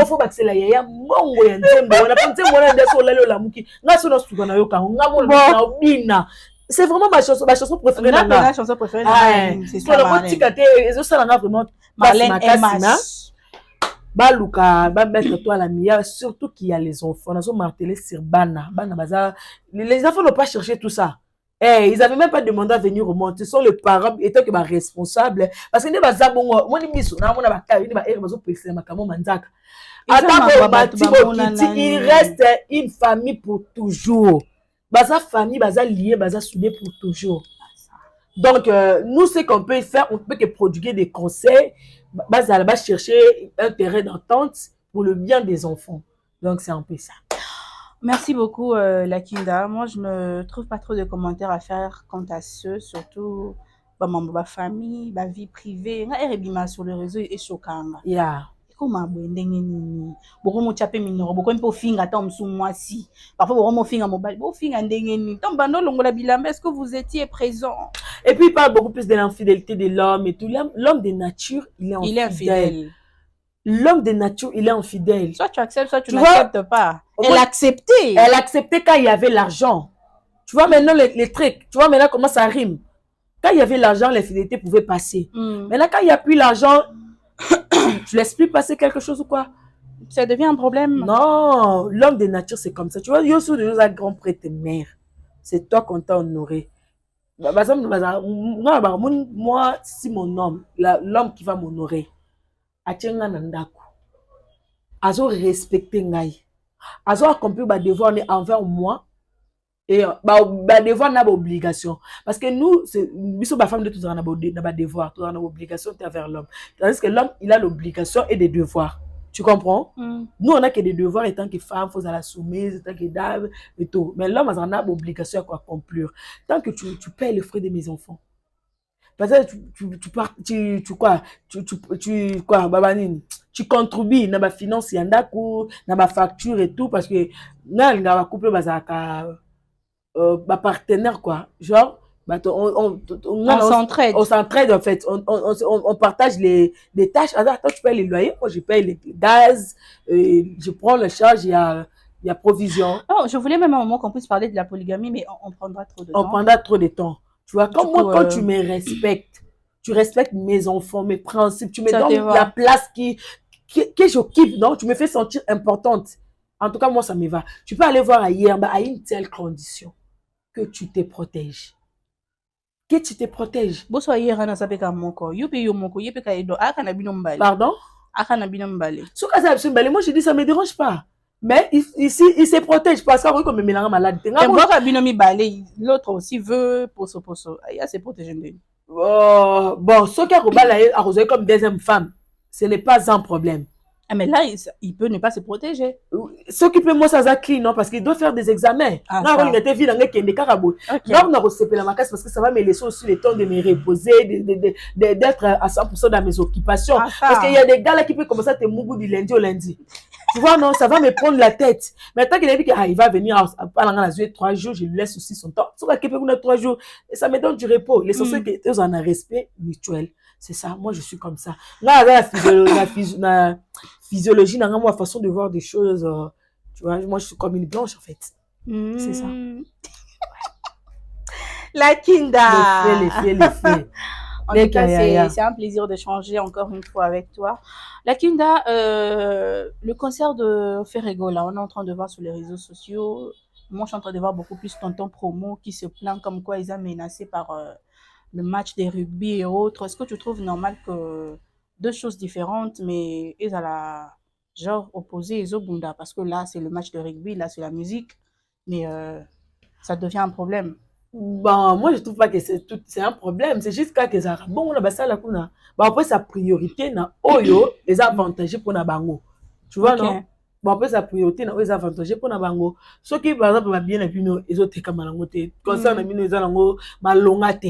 faut baxer la yaya bongo ya nzembo. On a pensé moi ndio so lelo la muki. Na so no suka na yo ka ngamo na bina. C'est vraiment ma chanson préférée. Ma chanson préférée. C'est ça. Vraiment Marlène M.H. Baluka, mettre toi la mia, surtout qu'il y a les enfants. Nous avons martelé sur Bana. Les enfants n'ont pas cherché tout ça. Hey, ils n'avaient même pas demandé à venir au monde. Ce sont les parents étant que responsables. Parce que nous il reste une famille pour toujours. Baza famille, baza lié, baza soudé pour toujours. Donc, nous, ce qu'on peut faire, on peut que prodiguer des conseils, baza chercher un terrain d'entente pour le bien des enfants. Donc, c'est un peu ça. Merci beaucoup, Lakinda. Moi, je ne trouve pas trop de commentaires à faire quant à ce, surtout ma famille, ma vie privée. Sur le réseau est choquant. Yeah. Comment ndenge nini boko mo chape minoro boko mpo finga ta msu mwasi parfois boko mo finga mobile bo finga ndenge nini donc bando longola bilamba est-ce que vous étiez présent et puis il parle beaucoup plus de l'infidélité de l'homme et tout l'homme de nature il est infidèle l'homme de nature il est infidèle soit tu acceptes soit tu n'acceptes pas elle acceptait quand il y avait l'argent tu vois maintenant les trucs tu vois maintenant comment ça rime quand il y avait l'argent l'infidélité pouvait passer maintenant quand il y a plus l'argent tu laisses plus passer quelque chose ou quoi? Ça devient un problème. Non, l'homme de nature, c'est comme ça. Tu vois, Yosu de nous a grand prêtre mère. C'est toi qu'on t'a honoré. Moi, si mon homme, l'homme qui va m'honorer, Atienga Nandaku, Azo respecter Ngai, Azo accomplir ma devoir envers moi. Et devoir n'a pas obligation parce que nous c'est ma femme de tout ça n'a pas devoir tout en obligation envers l'homme tandis que l'homme il a l'obligation et des devoirs tu comprends nous on a que des devoirs étant que femme faut à la soumise tant que dame et tout mais l'homme en a l'obligation à quoi accomplir tant que tu payes les frais de mes enfants parce que tu contribues dans ma finance yandaku dans ma facture et tout parce que là va couple bazaka partenaire quoi genre on s'entraide en fait on partage les tâches attends tu payes les loyers moi je paye les gaz je prends le charge il y a provision. Oh, je voulais même à un moment qu'on puisse parler de la polygamie mais on prendra trop de temps. On prendra trop de temps tu vois comme moi quand tu me respectes tu respectes mes enfants mes principes tu me donnes la place que j'occupe donc tu me fais sentir importante en tout cas moi ça me va tu peux aller voir ailleurs à une telle condition que tu te protèges. Que tu te protèges. Pardon? Moi je dis ça me dérange pas. Mais ici il se protège parce qu'on comme mélange malade. L'autre aussi veut poso. Il a se protéger. Bon, ce qui a comme deuxième femme, ce n'est pas un problème. Ah mais là, il peut ne pas se protéger. S'occuper moi ça clean non parce qu'il doit faire des examens. Là on était vu dans les carabou. Donc on a reçu la macasse parce que ça va me laisser aussi le temps de me reposer, d'être à 100% dans mes occupations. Parce qu'il y a des gars là qui peuvent commencer à te mougou du lundi au lundi. Tu vois non, ça va me prendre la tête. Mais tant qu'il a dit qu'il va venir à la 3 jours, je lui laisse aussi son temps. Sur la qui peut 3 jours, et ça me donne du repos. L'essentiel que tu en as un respect mutuel. C'est ça, moi je suis comme ça. Là, la physiologie, ma façon de voir des choses, tu vois, moi je suis comme une blanche en fait. C'est ça. Lakinda. Les faits. En tout cas, c'est un plaisir d'échanger encore une fois avec toi. Lakinda, le concert de Ferrego, là, on est en train de voir sur les réseaux sociaux. Moi, je suis en train de voir beaucoup plus tonton promo qui se plaint comme quoi ils sont menacés par le match des rugby et autres. Est-ce que tu trouves normal que deux choses différentes, mais ils ont genre opposé et Zobunda, parce que là, c'est le match de rugby, là, c'est la musique, mais ça devient un problème. Bon, moi, je trouve pas que c'est un problème. C'est juste que ça, bon, on a ça là, bon, après, sa priorité, na oyo, les avantagés pour na bango. Tu vois, non? Bon, après, sa priorité, na les avantagés pour na bango. Ce qui, par exemple, va bien, et puis, ils ont été comme malangote. Comme ça, on a mis nos alango, malongate.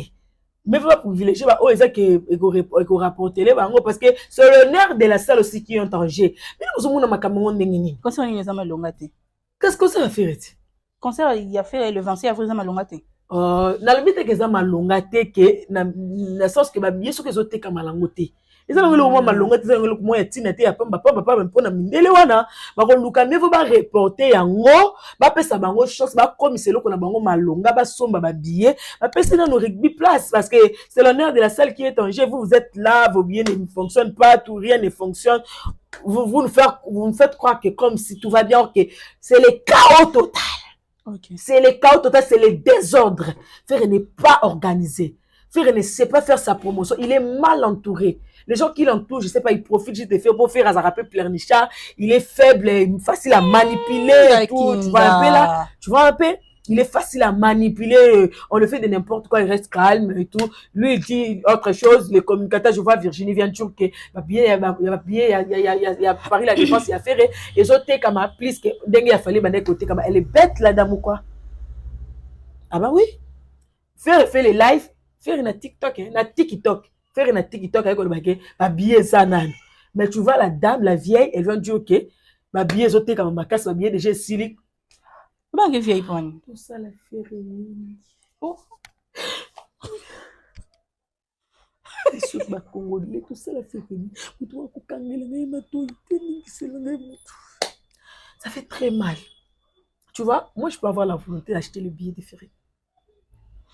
Mais il faut pas privilégier, oh, ils ont que rapporter les bango, parce que c'est l'honneur de la salle aussi qui est en danger. Mais nous, on a ma caméra n'engini. Quand ça, on est malongate. Qu'est-ce que ça va faire? Quand ça, il a fait le 26 avril, ça malongate. Na le but que ça malonga te que na sens que ba bien sûr que zo te kamalango te eza ngolo mo malonga te ngolo mo ya tina te ya pamba mpona mindele wana ba ko luka mieux ba reporter yango ba pesa bango chance ba commise loko na bango malonga ba somba ba billet ba pesa na no rugby place parce que c'est l'honneur de la salle qui est en jeu. Vous êtes là, vos billets ne fonctionnent pas, tout rien ne fonctionne. Vous nous faites croire que comme si tout va bien, ok, c'est le chaos total. Okay. C'est le chaos total, c'est le désordre. Frère n'est pas organisé. Frère ne sait pas faire sa promotion. Il est mal entouré. Les gens qui l'entourent, je sais pas, ils profitent juste de faire pour faire Azarapé Pleurnichard. Il est faible, facile à manipuler. Tout. Tu vois un peu là? Tu vois un peu? Il est facile à manipuler. On le fait de n'importe quoi, il reste calme et tout. Lui, il dit autre chose. Les communicateurs, je vois Virginie vient toujours que il y a Paris la défense, il y a Ferré. Les autres, comme plus que dingue, il a fallu m'en côté comme elle est bête la dame ou quoi? Ah bah oui. Faire les lives, faire une TikTok, na TikTok, faire une TikTok avec le baguette, bah billet ça nan. Mais tu vois la dame, la vieille, elle vient dire ok, bah billet les autres comme ma casse, bah billet déjà silic. Comment que vieille bonne? Tout ça la ferré. Oh. Tout ça la ferré. Ça fait très mal. Tu vois, moi je peux avoir la volonté d'acheter le billet de ferré.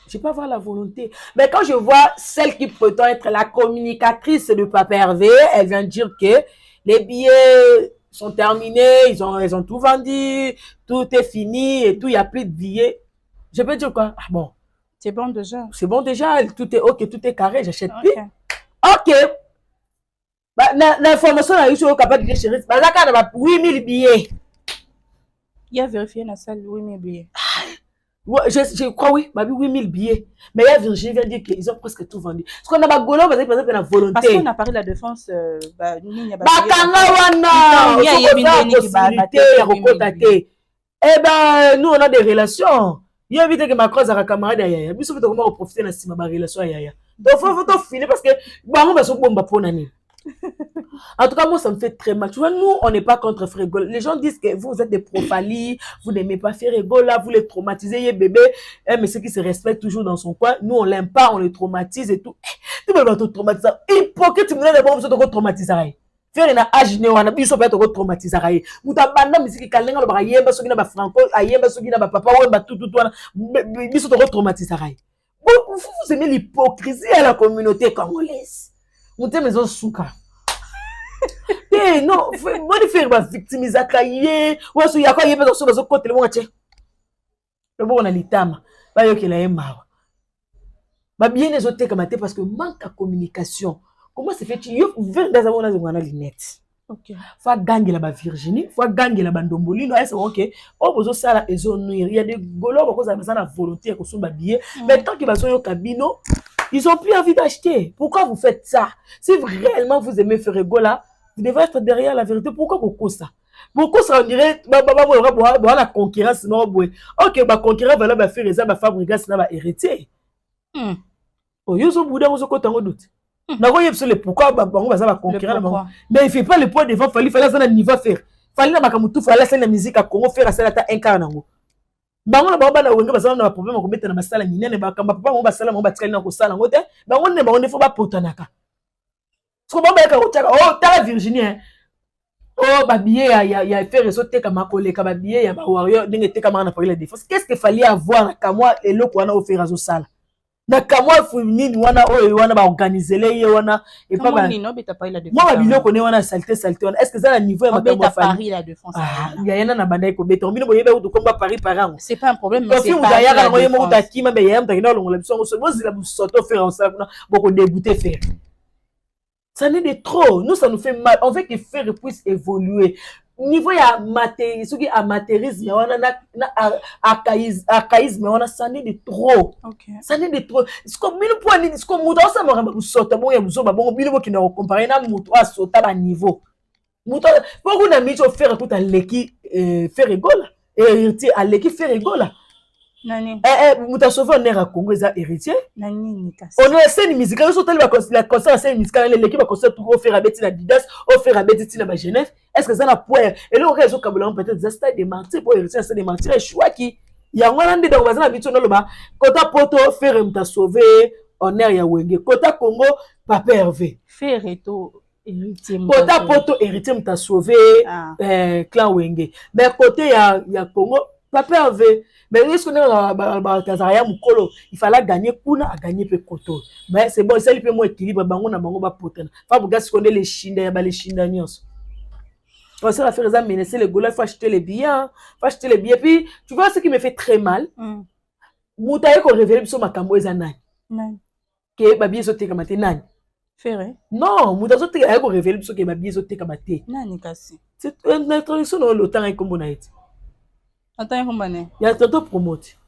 Je peux avoir la volonté. Mais quand je vois celle qui prétend être la communicatrice de Papa Hervé, elle vient dire que les billets sont terminés, ils ont tout vendu, tout est fini et tout, il n'y a plus de billets. Je peux dire quoi? Ah bon. C'est bon déjà. C'est bon déjà, tout est ok, tout est carré, j'achète plus. Ok. Bah, l'information là, je suis capable de dire chérie, bah là, quand on a 8000 billets. Il a vérifié dans la salle 8000 billets. Ouais, je crois oui, bah 8000 billets. Mais là, Virginie vient dire qu'ils ont presque tout vendu. Parce qu'on a pas golo, par exemple, la volonté. Parce qu'on a parlé de la défense, bah, nous, il y a pas eh ben, nous, on a des relations. Il y a évité que ma croise à la camarade à Yaya. Mais sauf que comment profiter de ma relation à Yaya. Donc, faut finir parce que, bah, on va se bomber pour l'année. En tout cas, moi, ça me fait très mal. Tu vois, nous, on n'est pas contre Frégola. Les gens disent que vous êtes des profalis, vous n'aimez pas Frégola, vous les traumatisez, les bébés. Mais ceux qui se respectent toujours dans son coin, nous, on l'aime pas, on les traumatise et tout. Tu peux pas te traumatiser. Hypocrite, tu me donnes d'abord, vous êtes traumatisé. Faire une âge néo, on a pu se faire traumatisé. Vous t'abandonnez, mais c'est qui calme, on a yéba, ceux qui n'ont franco, yéba, ceux qui n'ont papa, ou tout, ils sont traumatisés. Vous aimez l'hypocrisie à la communauté congolaise. Vous aimez les autres souka. Non, moi de faire ma victimisation, ou est-ce qu'il y a quoi y a pas sur le côté le moitié. Le bon on a l'itama, bah yo qui la marre. Bah bien les autres comme parce que manque de communication. Comment c'est fait tu yo vers dans un on a lunette. OK. Faut gagner la Virginie, faut gagner la Bandomboli, non est OK. Oh bozo ça la zone il y a des golo parce que ça la volonté que son billet, mais tant que va sur cabino, ils ont plus envie d'acheter. Pourquoi vous faites ça? Si réellement vous aimez Ferregola, vous devez être derrière la vérité. Pourquoi beaucoup ça? Beaucoup ça on dirait la concurrence non boy. OK, ba concurrent va la faire ça ba fabriquer ça ba héritier. Oh yo zo bouda zo kotango doute. Na ko yebso le pourquoi ba bango ba ça ba concurrent mais il fait pas le point devant fallait ça na niveau faire. Fallait na makamutu fallait ça na musique à Congo faire ça ta incarnango. Bango na bango na wenga bazana na problème ko mettre na basala minene ba kamba papa mo basala mo batikali na ko sala ngote bango ne bango ne faut pas potanaka. Parce que bango ka oh ta Virginie oh ba billet ya faire réseauter comme collègue ba billet ya ba warrior ndenge te comme na pour la défense. Qu'est-ce qu'il fallait avoir ka moi et l'autre wana au faire azo sala na ka moi nini wana oh wana ba organiser les wana et pas ba non beta pas la défense. Moi ba billet ko ne wana saleté wana est-ce que ça la niveau ya makambo fa Paris la défense. Ya yana na banda ko beta mbino boyeba ko komba Paris par an. C'est pas un problème mais c'est pas ya kana moyemo utakima be ya mtakina longola biso ngo so la busoto faire en ça beaucoup dégoûter faire. Ça n'est de trop. Nous, ça nous fait mal. On veut que Ferré puisse évoluer. Niveau ya amateurisme, on a archaïsme, on a ça n'est de trop. Okay. Ça n'est de trop. C'est comme mille points, c'est comme mouton, ça m'a ramené sauter. Bon, il y a besoin, bon, mille points qui n'ont comparé na mouton à sauter à niveau. Mouton, beaucoup d'amis qui ont fait écoute à l'équipe faire égola et héritier à l'équipe faire égola. Nani. Mouton sauvé en air à Congo, ils ont héritier. Nani Nikas. On a scène musicale, surtout la concert scène musicale, l'équipe va concert tout faire à Betty la Didas, faire à Betty la Genève. Est-ce que ça n'a point et là on réseau Kaboulan peut-être des stades de martyrs pour hériter ça des martyrs choix qui il y a un dans bazana bitu no loba kota poto faire m'ta sauver en air ya wenge kota Congo Papa Hervé faire eto héritier kota poto héritier m'ta sauver clan wenge mais côté ya Congo Papa Hervé mais est-ce qu'on a Kazaria Mukolo il fallait gagner kuna à gagner pe koto mais c'est bon ça il peut moi équilibre bango na bango ba potena fa buga se connaît les chinda ya ba les chinda nyos. On va faire ça, menacer les Gaulois, il faut acheter les billets, faut acheter les billets. Puis, tu vois ce qui me fait très mal. Moutaye qu'on révèle sur ma cambo et zanani. Que ma billet sauté comme nani. Ferré. Non, moutaye sauté qu'on révèle sur que ma billet sauté comme nani kasi. C'est une introduction dans le temps et comme on a été. Attends, comment on est? Il y a tonton promote.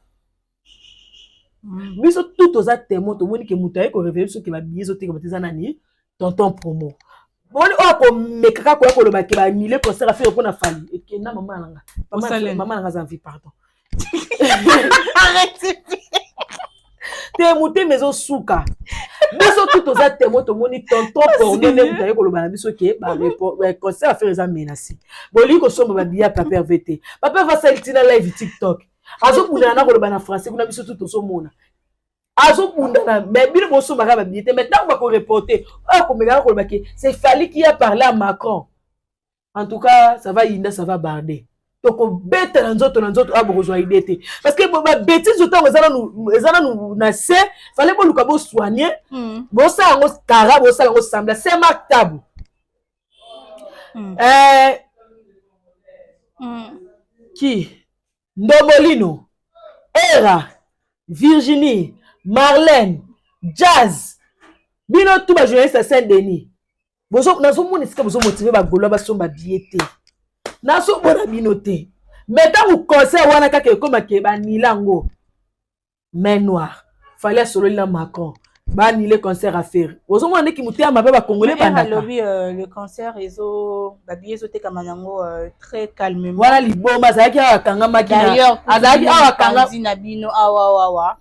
Mais sur tout aux actes témoins, tout le monde qui moutaye qu'on révèle sur que ma billet sauté comme zanani, tonton promo. Bon, on me kaka quoi pour le bac, bah, mille concert à faire pour la famille. Et que na maman langa, maman langa envie pardon. Arrête. T'es monté maison souka. Mais surtout aux actes témoins, tout le monde tonton pour nous les moutaye pour le bac, mais ok, bah concert à faire les amis menacés. Bon, lui qu'on soit ma billet Papa RVT. Papa va sortir dans live TikTok. Azo pour na ko le bac en français, qu'on a mis surtout au monde. Azo Boundana, mais bien bonsoir, ma rapidité. Maintenant, on va reporter. C'est Fali qui a parlé à Macron. En tout cas, ça va Inda, ça va barder. Donc, on bête dans d'autres, à besoin d'idée. Parce que, bah, bêtise, autant, nous, nassé, fallait que nous soigner. Bon, ça, on cara, bon, ça, on semble. C'est Marc Tabou. Qui? Ndomolino. Era. Virginie. Marlène, Jazz, bino tout ba journaliste à Saint-Denis. Bozo na zo moni sika bozo motiver ba golo ba somba biété. Na so bona binoté. Mais tant vous concert wana kaka comme ke ba nilango. Main noire. Fallait solo la Macron. Ba ni le concert à faire. Bozo moni ki muté ma ba congolais ba na. Le concert ezo ba biézo te kamanango très calmement. Voilà liboma ça ki akanga makina. D'ailleurs, azaki akanga na bino awa.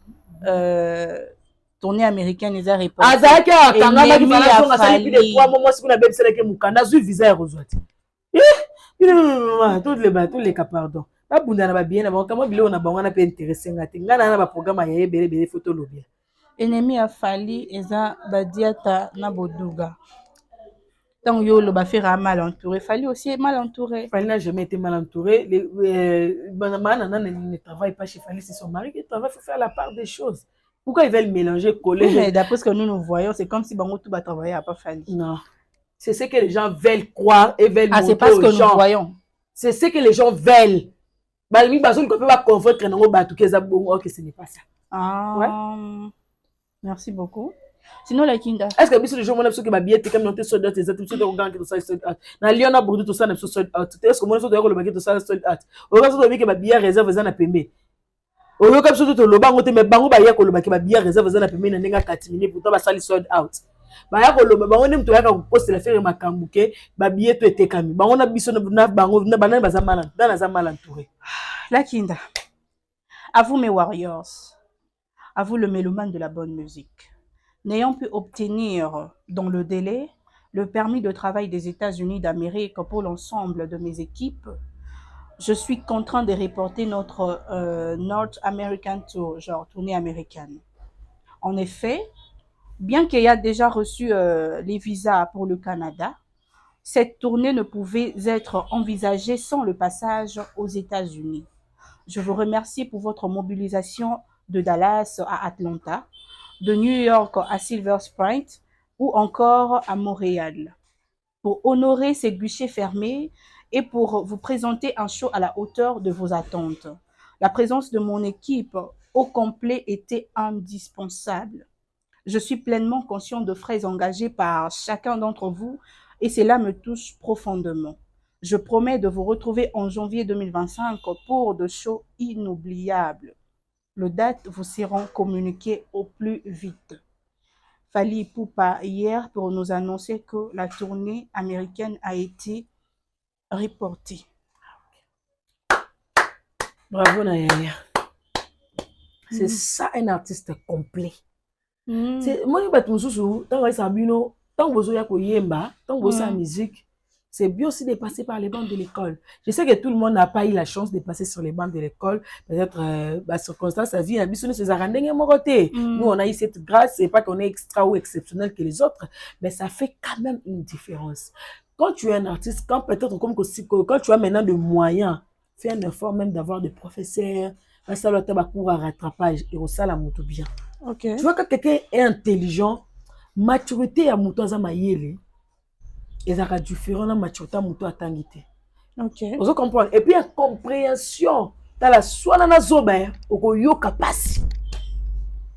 Tournée américaine les a répondu. Azaka kanga ma kifana songa sali plus de 3 mois si kuna bebe sele ke mukanda zu visa ya rozwati. Tous les cas pardon. Ba bunda na ba bien na ba kama bilo na bango na pe intéressé ngati. Ngana na ba programme ya bele photo lobia. Ennemi a Fali eza badiata na boduga. Tant yo le ba faire mal entouré, Fali aussi est mal entouré. Fali n'a jamais été mal entouré. Ne travaille pas chez Fali, c'est son mari qui travaille, il faut faire la part des choses. Pourquoi ils veulent mélanger, coller? Oui, mais d'après ce que nous voyons, c'est comme si Bango tout va travailler à pas Fali. Non. C'est ce que les gens veulent croire et veulent montrer c'est pas ce que gens. Nous voyons. C'est ce que les gens veulent. Balmi Bazoun ne peut pas convaincre que ce n'est pas ça. Ah. Ouais. Merci beaucoup. Sinon, la Kinda. Est-ce que les gens ont que ma billet est comme dans tes soldats, tes attributions de regard qui sont sold out. Dans Lyon, on a beaucoup de ça, sont sold out. Est-ce que moi, je dois le baguette de ça, sold out. Au cas où que ma billet réserve, vous en a payé. Au lieu comme surtout le banc, mais bango baya ko le baguette ma billet réserve, vous en a payé, n'a 4 minutes, pourtant, ça sold out. Baya ko le bango, on aime tout, on poste la faire ma kambouke, ma billet tout était cami. Bango na biso na bango, na banane bazamala, dans la zamala entouré. La Kinda. À vous, mes warriors. À vous, le mélomane de la bonne musique. N'ayant pu obtenir dans le délai le permis de travail des États-Unis d'Amérique pour l'ensemble de mes équipes, je suis contraint de reporter notre North American Tour, genre tournée américaine. En effet, bien qu'il y ait déjà reçu les visas pour le Canada, cette tournée ne pouvait être envisagée sans le passage aux États-Unis. Je vous remercie pour votre mobilisation de Dallas à Atlanta, de New York à Silver Spring ou encore à Montréal. Pour honorer ces guichets fermés et pour vous présenter un show à la hauteur de vos attentes. La présence de mon équipe au complet était indispensable. Je suis pleinement conscient de frais engagés par chacun d'entre vous et cela me touche profondément. Je promets de vous retrouver en janvier 2025 pour de shows inoubliables. Les dates vous seront communiquées au plus vite. Fally Ipupa hier pour nous annoncer que la tournée américaine a été reportée. Bravo Nayaya. C'est ça un artiste complet. C'est moi je suis sous tant que Sabino, tant que vous avez yemba, tant que vous avez musique, c'est bien aussi de passer par les bancs de l'école. Je sais que tout le monde n'a pas eu la chance de passer sur les bancs de l'école. Peut-être circonstance à vie, à bisous ces arandeng mon côté. Nous on a eu cette grâce, c'est pas qu'on est extra ou exceptionnel que les autres, mais ça fait quand même une différence. Quand tu es un artiste, quand peut-être comme quand tu as maintenant de moyens, fais un effort même d'avoir des professeurs, ça doit être cours à rattrapage et au ça la moto bien. Okay. Tu vois que quelqu'un est intelligent, maturité à moto za mayele, et ça différent la maturité à moto à tangité. OK. Vous comprenez? Et puis compréhension, dans la soie na zoba, au yoka passe.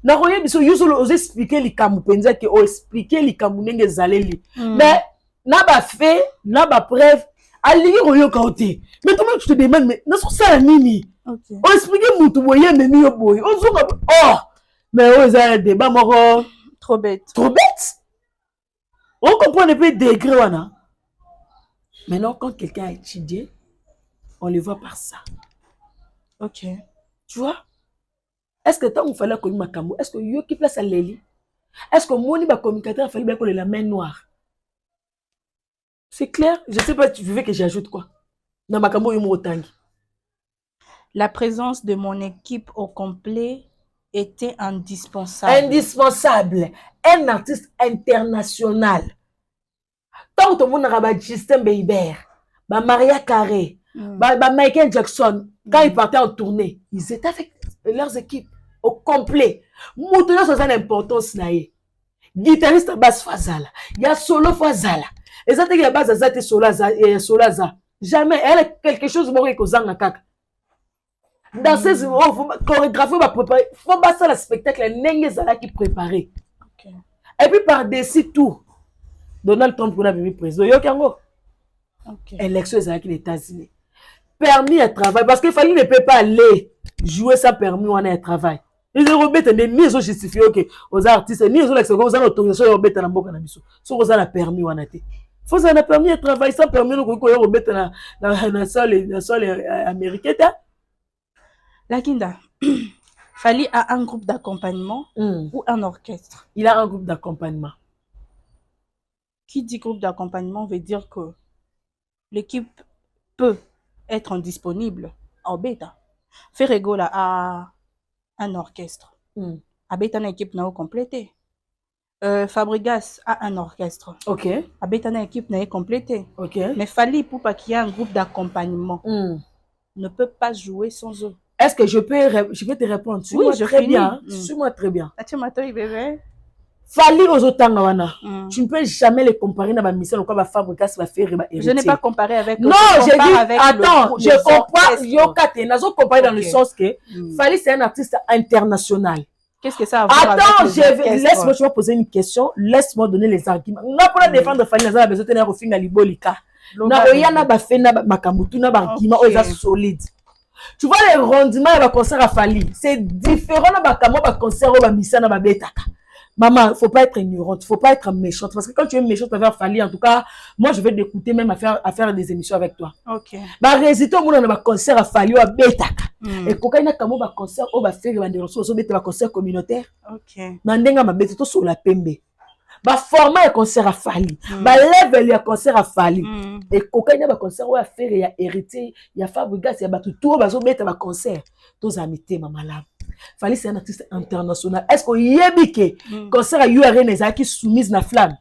Na roye biso yuso os expliquer li kamupenza que o expliquer li kamunenge zaleli. Mais na ba fait, na ba preuve, ali royoka oté. Mais toi tu te demandes mais na so ça nini? OK. On expliquer mutu boye memi yo boye. On zo oh mais oh, ça a un débat, trop bête. Trop bête. On comprend un peu degré, wana. Maintenant, quand quelqu'un a étudié, on le voit par ça. OK. Tu vois? Est-ce que tant qu'il fallait qu'on ait un est-ce que yo qui place à l'élite? Est-ce que mon communicateur a fallu bien qu'on ait la main noire? C'est clair? Je ne sais pas, tu veux que j'ajoute quoi? Dans ma camo, la présence de mon équipe au complet était indispensable. Indispensable. Un artiste international. Tant que tout le monde a Justin Bieber, Maria Carey, Michael Jackson, quand ils partaient en tournée, ils étaient avec leurs équipes au complet. Moutouna, c'est une importance. Guitariste basse Fazala, il y a solo Fazala. Et ça, il y a base à Solaza. Jamais. Elle a quelque chose de Kozanga Kaka. Dans ces chorégraphies, on va préparer. Il faut passer le spectacle, les qui préparer. Okay. Et puis par-dessus tout, Donald Trump, on a vu président. Okay. Élection des États-Unis. Permis à travail. Parce qu'il fallait ne peut pas aller jouer sans permis ou en travail. Ils ont remis ni ils ont justifié aux artistes, ni ils ont l'autorisation de remettre dans la boîte. Sauf qu'ils ont permis ou en été. Il faut que permis à travail sans permis, nous pouvons remettre dans le sol américain. Lakinda, Fally a un groupe d'accompagnement ou un orchestre? Il a un groupe d'accompagnement. Qui dit groupe d'accompagnement veut dire que l'équipe peut être indisponible en bêta. Ferrego là a un orchestre. A bêta une équipe n'a complété. Fabregas a un orchestre. OK. A bêta une équipe n'a complété. OK. Mais Fally Ipupa qui a un groupe d'accompagnement ne peut pas jouer sans eux. Est-ce que je peux te répondre? Oui, je très finis. bien. Suis-moi très bien. Tu m'as dit, bébé. Fally Ozotanga wana. Tu ne peux jamais les comparer dans ma mission ou quoi Fabregas va faire héritier. Je n'ai pas comparé avec. Non, j'ai dit avec attends, je comprends. Yokate, nazo comparer dans le sens que Fally c'est un artiste international. Qu'est-ce que ça a à voir avec les laisse-moi, je vais poser une question. Laisse-moi donner les arguments. Non, pour la défendre Fally, nazo besoin de tenir au final libolika. Na oyana ba fait na makambutu na ba argument oza solide. Tu vois les rendements de concert à Fally, c'est différent de ba concert au ba mission na ba betaka. Maman, faut pas être ignorante, faut pas être méchante. Parce que quand tu es méchante envers Fally, en tout cas, moi je vais t'écouter même à faire des émissions avec toi. Ok. Bah, résiste au monde dans un concert à Fally, à Betaka. Et quand il y a un concert, on va faire des ressources, on va un concert communautaire. Ok. Nandenga ma bête tout sur la pembe. Bah, format un concert à Fally. Bah, level un concert à Fally. Et quand il y a un concert, on va faire, il y a hérité, il y a Fabregas, il y a tout, on va mettre un concert. Tous amis, maman là. Fally c'est un artiste international. Est-ce qu'on y est biqué? Concert à URN qui soumise na flamme.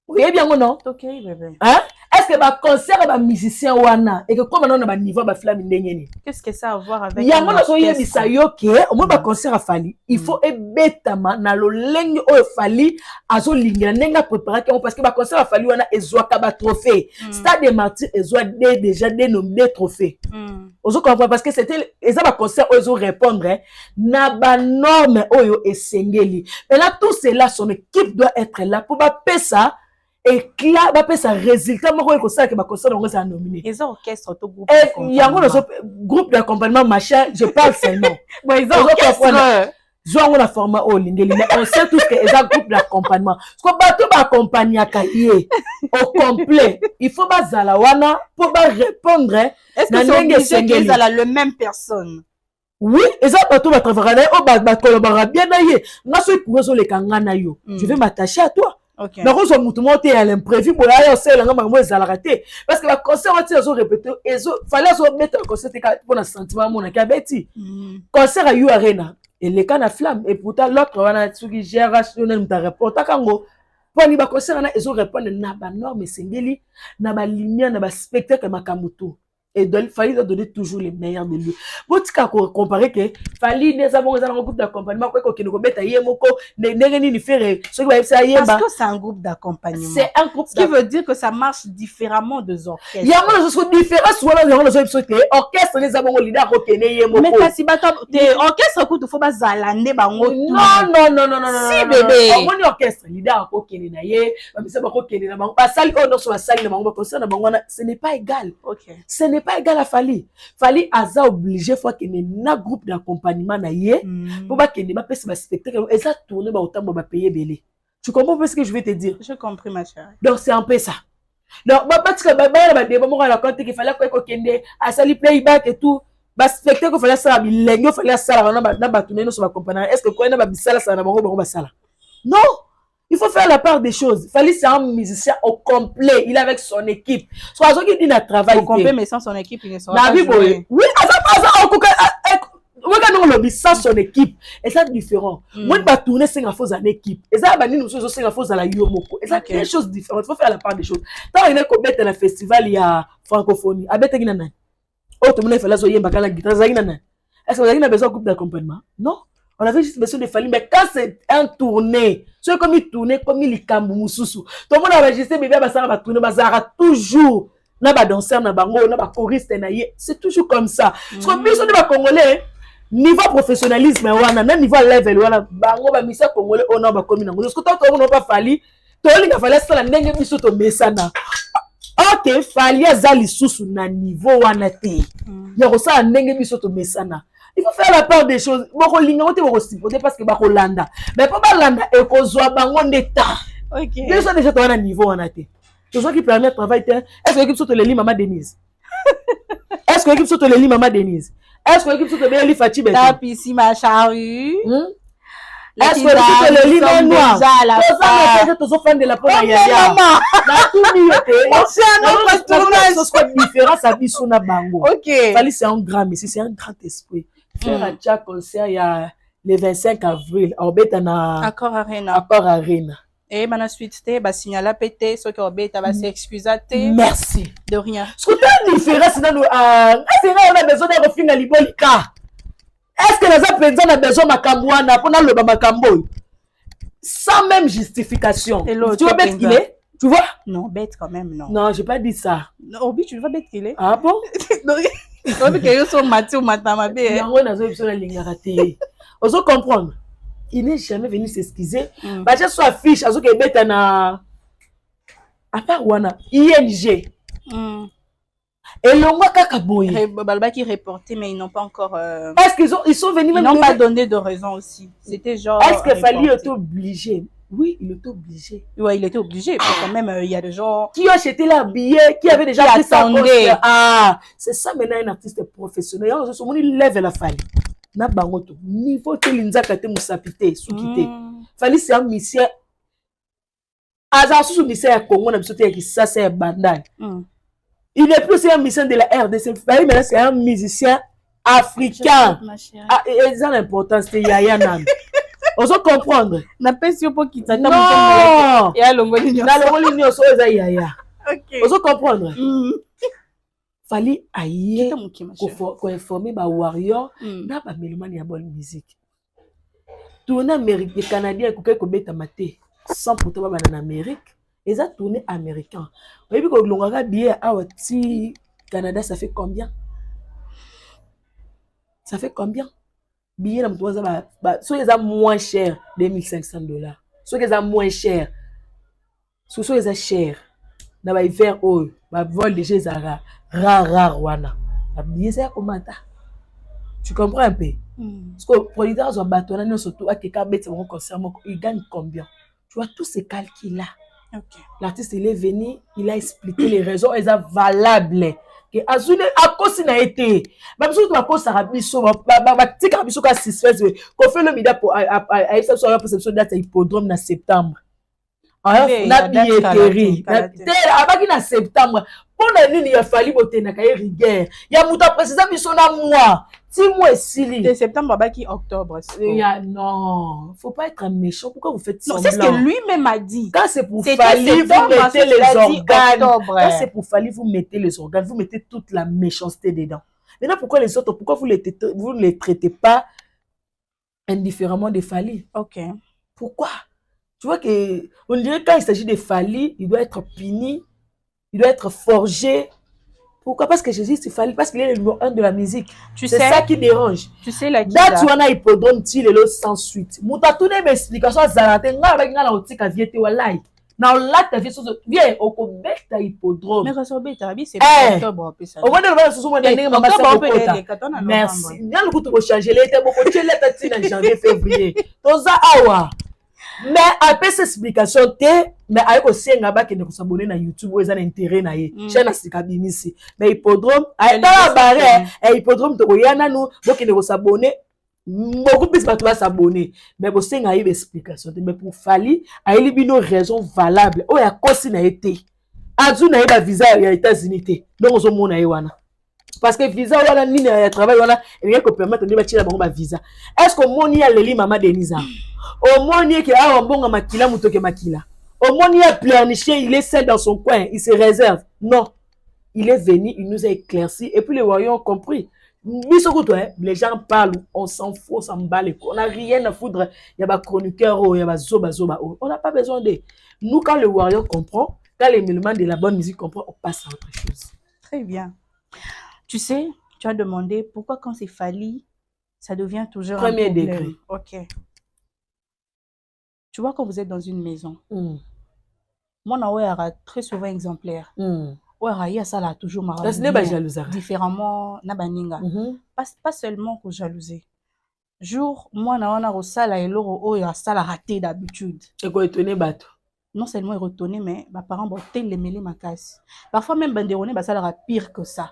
Oui, bien ou non? Ok, bébé. Hein? Est-ce que ba concert ba musicien wana et que comme on a ba niveau ba flamme ndengeni. Qu'est-ce que ça a à voir avec ya ngona so yebisa yo ke au moins ba concert afali il faut ebetama na lolenge o fali azo lingela nenga préparer parce que ba concert afali wana ezwaka ba trophée Stade des Martyrs ezwa déjà dénommé trophée ozo comprendre parce que c'était eza ba concert ozo répondre na ba norme oyo esengeli mais là tout cela son équipe doit être là pour ba pesa et là ba pesa résultat moko ko ça que ba concert on va nominer les orchestres to groupe yango groupe d'accompagnement machin je parle seulement bon ils ont orchestre Zoango na format o lingeli mais on sait tous que les groupe d'accompagnement parce que bato ba accompagner kaye au complet il faut ba zala wana pour ba répondre est-ce que c'est obligé qu'ils zala le même personne oui et ça bato ba travailler o ba collaborer bien na ye nga so pour zo le kanga na yo je vais m'attacher à toi. Okay. Mais quand on monte à l'imprévu pour aller au ciel, on va rater parce que le concert on tient répéter et fallait se mettre le concert pour un sentiment mon akabeti concert à You Arena et les cannes à flamme et pourtant l'autre on a qui gère rationnel ta reporter kango pour ni ba concert na ils répondre na ba norme sengeli na ba lumière na ba spectacle makamuto et donc fallait donner toujours les meilleurs de lui pour tika comparer que fallait les avons un groupe d'accompagnement quoi que nous beta yemoko ni faire ce qui va ça yemba parce que c'est un groupe d'accompagnement c'est un groupe ce qui veut dire que ça marche différemment des orchestres il y a des choses différentes soit dans les orchestres les avons leader okene yemoko mais kasi bato des orchestres ko faut ba zalande bango non si bébé on orchestre leader okene na ye ba bisa ba okene na bango ba sali on so ba sali na bango ba concert na bango ce n'est pas égal OK ce n'est pas égal à Fali aza obligé fois que na groupe d'accompagnement na ye pour ba kende ba pesa ba spectacle et ça tourner ba autant ba payer belé tu comprends ce que je vais te dire j'ai compris ma chérie donc c'est un peu ça donc parce que ba débat mo la compte qu'il fallait ko kende à sali playback et tout ba spectacle fallait ça bilengo fallait ça na ba tourner no so ba compagnie est-ce que quoi na ba bisala ça na bango ba sala non. Il faut faire la part des choses. Fali c'est un musicien au complet. Il est avec son équipe. Soit ceux qui disent à travail. Au complet, mais sans son équipe, il ne sera pas joué. Oui, sans son équipe. Et ça, c'est différent. Moi, je vais tourner sans en équipe. Et ça, nous sommes sans la yomoko. Et ça, c'est des choses différentes. Il faut faire la part des choses. Quand il y a un festival, il y a francophonie. Est-ce que vous avez besoin de groupe d'accompagnement? Non. On avait juste besoin de Fali, mais quand c'est un tournée, c'est comme il tournait, comme il cambo mususu. Tout le monde a enregistré, bébé, ça va tourner, bazara toujours. Na ba danseur, na bango, na ba choriste, na ye. C'est toujours comme ça. Parce que bien sûr, les Congolais, niveau professionnalisme, wana, na niveau level, wana, bango, ba misa Congolais, on a ba commis nango. Parce que tant qu'on n'a pas Fali, tout le monde a fallu ça, la nenge miso to mesana. Ok, Fali a zali susu na niveau wana te. Y'a ça, nenge miso to mesana. Il faut faire la part des choses. Parce que Bakolanda. Mais pas Balanda et Kozwa Bangon d'État. Ok. Ils sont déjà à un niveau en athée. C'est ça qui permet de travailler. Est-ce que l'équipe saute les lits, Maman Denise? Est-ce que l'équipe saute les lits, Maman Denise? Est-ce que l'équipe saute les lits, Fatih Beto? Tapi si ma charrue. Est-ce que l'équipe saute les lits, Maman Noir? C'est ça, mais c'est fan de la première. Maman. La tournée. C'est une différence à Bissona Bango. Ok. Fali, c'est un grand, mais c'est un grand esprit. Faire un tchak concert il y a le 25 avril au Betana Accord Arena. Et maintenant suite bah signaler pété ce que Obeta va s'excuser. Merci. De rien. Ce que tu as différence dans nous est-ce qu'on a besoin de refinir libolika? Est-ce que les apprenants ont besoin de makamwana pour le makambo sans même justification? Tu vois bête qu'il est? Tu vois? Non, bête quand même non. Non, j'ai pas dit ça. Obi, tu vois bête qu'il est? Ah bon? Obi que yo so mati ou matama bé. Non, on a besoin de l'ingaraté. On doit comprendre. Il n'est jamais venu s'excuser. Bah j'ai soit affiche à ce que bête na à part wana ING. Et le mois kakaboy. Balba qui reporté mais ils n'ont pas encore est-ce qu'ils sont venus même ils n'ont pas donné de raison aussi. C'était genre est-ce qu'il fallait être obligé? Oui, il était obligé. Ouais, il était obligé. Quand même, il y a des gens qui ont acheté leur billet, qui avaient déjà pris ça. Ah, c'est ça maintenant un artiste professionnel. Il lève la faille. Na bangoto. Niveau que l'inzaka te musapité, soukité. Fali c'est un musicien. Azar sous musicien à Congo, n'a pas qui ça c'est bandai. Il n'est plus un musicien de la RDC. Fali maintenant c'est un musicien africain. Ah, et ça l'importance c'est Yaya Nam. On doit comprendre. Na pas si on peut quitter. Non. Et à l'ongoli. Na l'ongoli ni oso eza Yaya. Ok. Vous comprendre? Mm. Fallait aïe Pour informer ba warrior na ba mélomane ya bonne musique. Tourner Amérique, les Canadiens ko beta maté 100% ba en Amérique. Et ça tourné américain. Vous voyez que l'on billet à Oti Canada, ça fait combien? Ça fait combien? Billet dans toi ça soit les a moins cher $2,500. Soit les a moins cher. Soit les a cher. Dans ba hiver oh, ba vol déjà zara rare wana. Ba billet ça comment ta? Tu comprends un peu? Parce que producteurs ont bâtonné surtout à quelqu'un bête mon concert, il gagne combien? Tu vois tous ces calculs là. Okay. L'artiste il est venu, il a expliqué les raisons elles sont valables que azune à cause n'a été même si tu vas cause arabiso ba tika arabiso ka suspense qu'on fait le média pour à ça sur la perception date hippodrome na septembre alors on a billetterie abaki na septembre pour na nini ya fali botena ka rigueur ya muta préciser biso na mois 6 mois sili de septembre abaki octobre non faut pas être méchant pourquoi vous faites semblant c'est ce que lui-même a dit quand c'est pour Fali vous mettez les organes quand c'est pour Fali vous mettez les organes vous mettez toute la méchanceté dedans maintenant pourquoi les autres pourquoi vous ne les traitez pas indifféremment de Fali ok pourquoi tu vois que on dirait quand il s'agit de Fali il doit être puni il doit être forgé. Pourquoi? Parce que Jésus c'est Fali parce qu'il est le numéro 1 de la musique. C'est ça qui dérange. Tu sais la date wana hippodrome ti lelo sans suite. Muta tout ne m'explication zalate nga ba nga la otika viete walai. Na la ta vie so bien okobeta hippodrome. Mais resobeta bi c'est octobre pe ça. Au moins le so mo ndenge mama sa okota. Merci. Bien le coup to changer les te boko tshele ta tina janvier février. Toza awa. Mais après cette explication mais avec aussi nga ba kende ko s'abonner na YouTube ou ezana intérêt na ye chaîne na sikabimisi mais hippodrome ay ta barre hippodrome to yana no bo kende ko s'abonner beaucoup plus pas toi s'abonner mais bo senga y explication mais pour Fali ay libino raison valable o ya kosi na été azu na ba visa ya États-Unis té donc ozo mona ye wana parce que visa wana nini ya travail wana rien que permettre de bâtir ba visa est-ce que moni ya leli mama Denisa au moni que a mbonga makila mutoke makila au moni ya pleurnicher il est seul dans son coin il se réserve non il est venu il nous a éclairci et puis les voyants ont compris les gens parlent on s'en fout on s'en bat les couilles on n'a rien à foutre il y a ba chroniqueur il y a ba zoba on n'a pas besoin de nous quand le warrior comprend quand les musulmans de la bonne musique comprend on passe à autre chose. Très bien. Tu sais, tu as demandé pourquoi quand c'est Fali, ça devient toujours premier un problème. Degré. Ok. Tu vois, quand vous êtes dans une maison, moi, je très souvent exemplaire. Ouais, ça là toujours marrant. Différemment, nabaninga. Pas seulement pour jalouser. Jour, moi, na on ça là et l'euro ça l'a raté d'habitude. Et quoi étonné bateau. Non seulement il retourné, mais mes parents vont les mêler ma casse. Parfois même banderonné, ça leur pire que ça.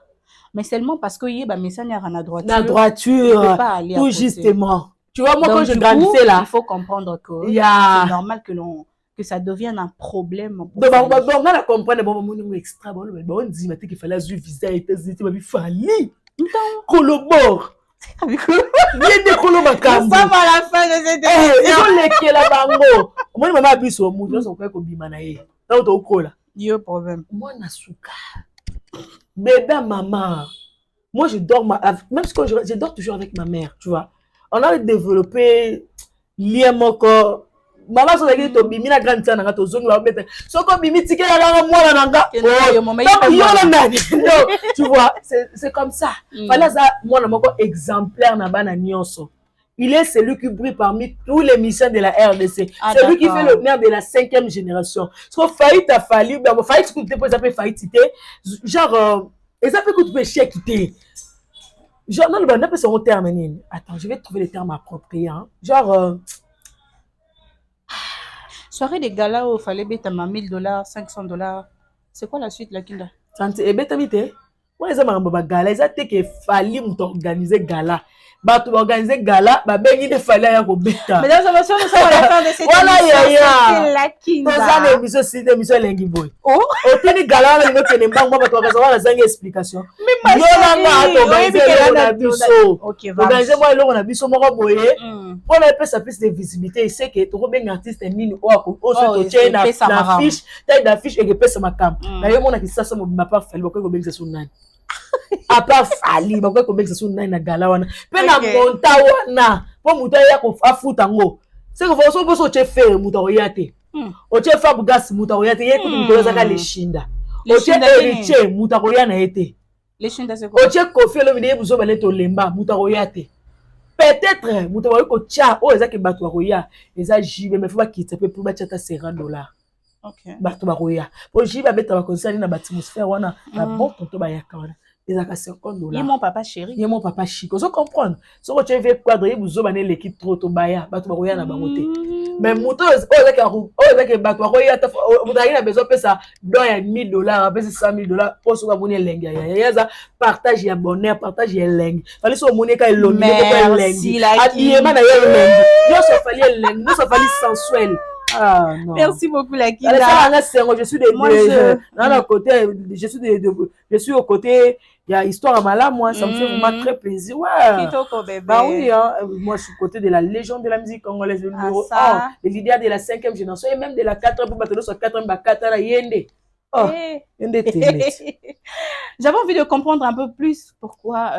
Mais seulement parce que y a message à la droiture. La droiture, tout justement. Tu vois, moi, donc, quand je grandissais là. Il faut comprendre que c'est normal que ça devienne un problème. Donc, on a compris, bon, extra, bon, on dit qu'il fallait un visa, il fallait. Collabore. Viens de Colomacambo. Ça va à la fin de cette émission. Ils ont les la bango. Moi, maman a bu sur moi, je suis pas comme Bimanae. Là, on t'a là. Il y a un problème. Moi, Nasuka. Bébé, maman. Moi, je dors, même si je dors toujours avec ma mère, tu vois. On a développé lien mon corps. Maman, si on a dit que Bimi na grande tante, tu zong la bête. So comme Bimi tike la moi la nanga. Tu vois, c'est comme ça. Fallait ça moi na moko exemplaire na bana nyonso. Il est celui qui brille parmi tous les missions de la RDC. C'est lui qui fait le nerf de la 5e génération. Parce que faillite a fallu, ben faillite tu peux s'appeler faillite genre et ça fait que tu peux chier quitter. Genre non le pas son terme. Attends, je vais trouver les termes appropriés hein. Genre soirée des galas où il fallait mettre $1000, $500. C'est quoi la suite, la Kinda? Et bête habité. Moi, les hommes ont gala. Ils ont dit qu'il fallait organiser gala. Bah, tu organiser gala, bah, ben, il fallait aller au bêta. Mesdames et messieurs, nous sommes à la fin de cette émission. C'est la Kinda. C'est l'émission, c'est l'émission Lengi Boy. Oh, tu dis gala, mais tu n'es pas moi, tu vas avoir la explication. Mais ma Yolanda chérie. organiser eloko na biso moko boye mpona epesa plus de visibilité eseke tokobenga artiste nini oyo totie na fiche taille d'affiche ekepesa makambo na yo monaki sasa mobima part Fally bakoki kobengisa so nani apart Fally bakoki kobengisa so nani na gala wana mpe na monta wana mpo moto aya afuta yango seke so mposo otie fere moto akoya te otie Fabregas moto akoya te ye kutu moto oyo azaka leshinda otie héritier moto akoya na ye te otie Koffi Olomide ye buzo bale tolemba moto akoya te peut-être moto bakoki kotia oyo ezaki bato bakoya eza jibe mais fo bakita mpe mpo batia ata $50 bato bakoya po jibe abeta bakonsali na baatmosphère wana na bon tonto bayaka wana ezalaka $50 ye mon papa chéri ye mon papa chic ozo comprendre soko otie vie quadre ye buzo bana eleki trop tobaya bato bakoya na bango te mais moto oyo ezaki bato bakoya ata moto azali na besoin apesa don ya $1000 apesi $100,000 mpo soki amoni elenge ya yaya eza partage ya bonheur partage ya elenge fali so omoni eka elongi moko elenge abiyema na ye elenge nyonso afali elenge nyonso afali sensuel. Ah, non. Merci beaucoup, la Kinda. Je suis je suis au côté, il y a histoire à Mala, moi, ça me fait vraiment très plaisir. Ouais. Bah oui, hein. Moi, je suis au côté de la légende de la musique congolaise, le numéro 1, de l'idée de la 5e génération, et même de la 4e, pour battre sur 4e, bah 4e, Yende. Oh, Yende J'avais envie de comprendre un peu plus pourquoi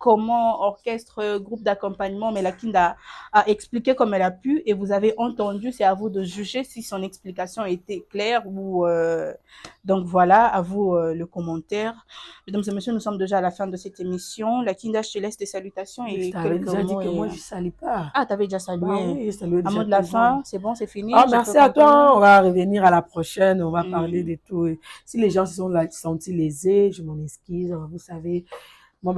comment orchestre, groupe d'accompagnement, mais la Kinda a expliqué comme elle a pu et vous avez entendu, c'est à vous de juger si son explication était claire ou... Donc voilà, à vous le commentaire. Mesdames et messieurs, nous sommes déjà à la fin de cette émission. La Kinda, je te laisse tes salutations et quelques déjà mots. Dit que moi, je ne salue pas. Ah, tu avais déjà salué. Ah, oui, salué un mot de la fin, c'est bon, c'est fini. Ah, merci à toi. On va revenir à la prochaine. On va parler de tout. Si les gens se sont sentis lésés, je m'en excuse. Vous savez... Moi,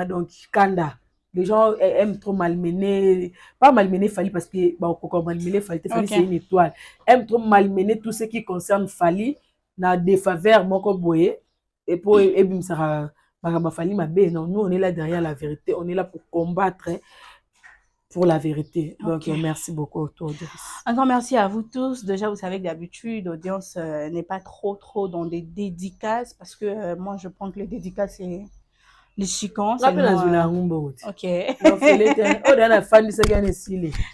donc, Kanda. Les gens aiment trop malmener, pas malmener Fally parce que malmener Fally, c'est une étoile. Aiment trop malmener tout ce qui concerne Fally, na défaveur, moko boye, et pour Ebim Sarah, Fally Mabé. Non, nous, on est là derrière la vérité, on est là pour combattre pour la vérité. Donc, merci beaucoup. Un grand merci à vous tous. Déjà, vous savez que d'habitude, l'audience n'est pas trop dans des dédicaces parce que moi, je prends que les dédicaces, c'est les chicans. Ok.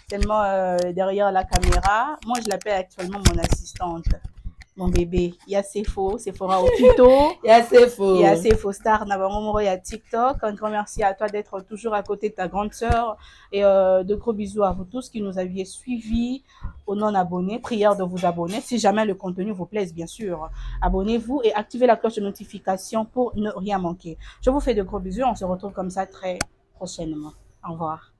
Tellement derrière la caméra. Moi, je l'appelle actuellement mon assistante. Mon bébé, il y a Sephora au tuto, il y a Sefo Star, il y a TikTok. Un grand merci à toi d'être toujours à côté de ta grande sœur et de gros bisous à vous tous qui nous aviez suivis, aux non-abonnés. Prière de vous abonner si jamais le contenu vous plaise, bien sûr. Abonnez-vous et activez la cloche de notification pour ne rien manquer. Je vous fais de gros bisous. On se retrouve comme ça très prochainement. Au revoir.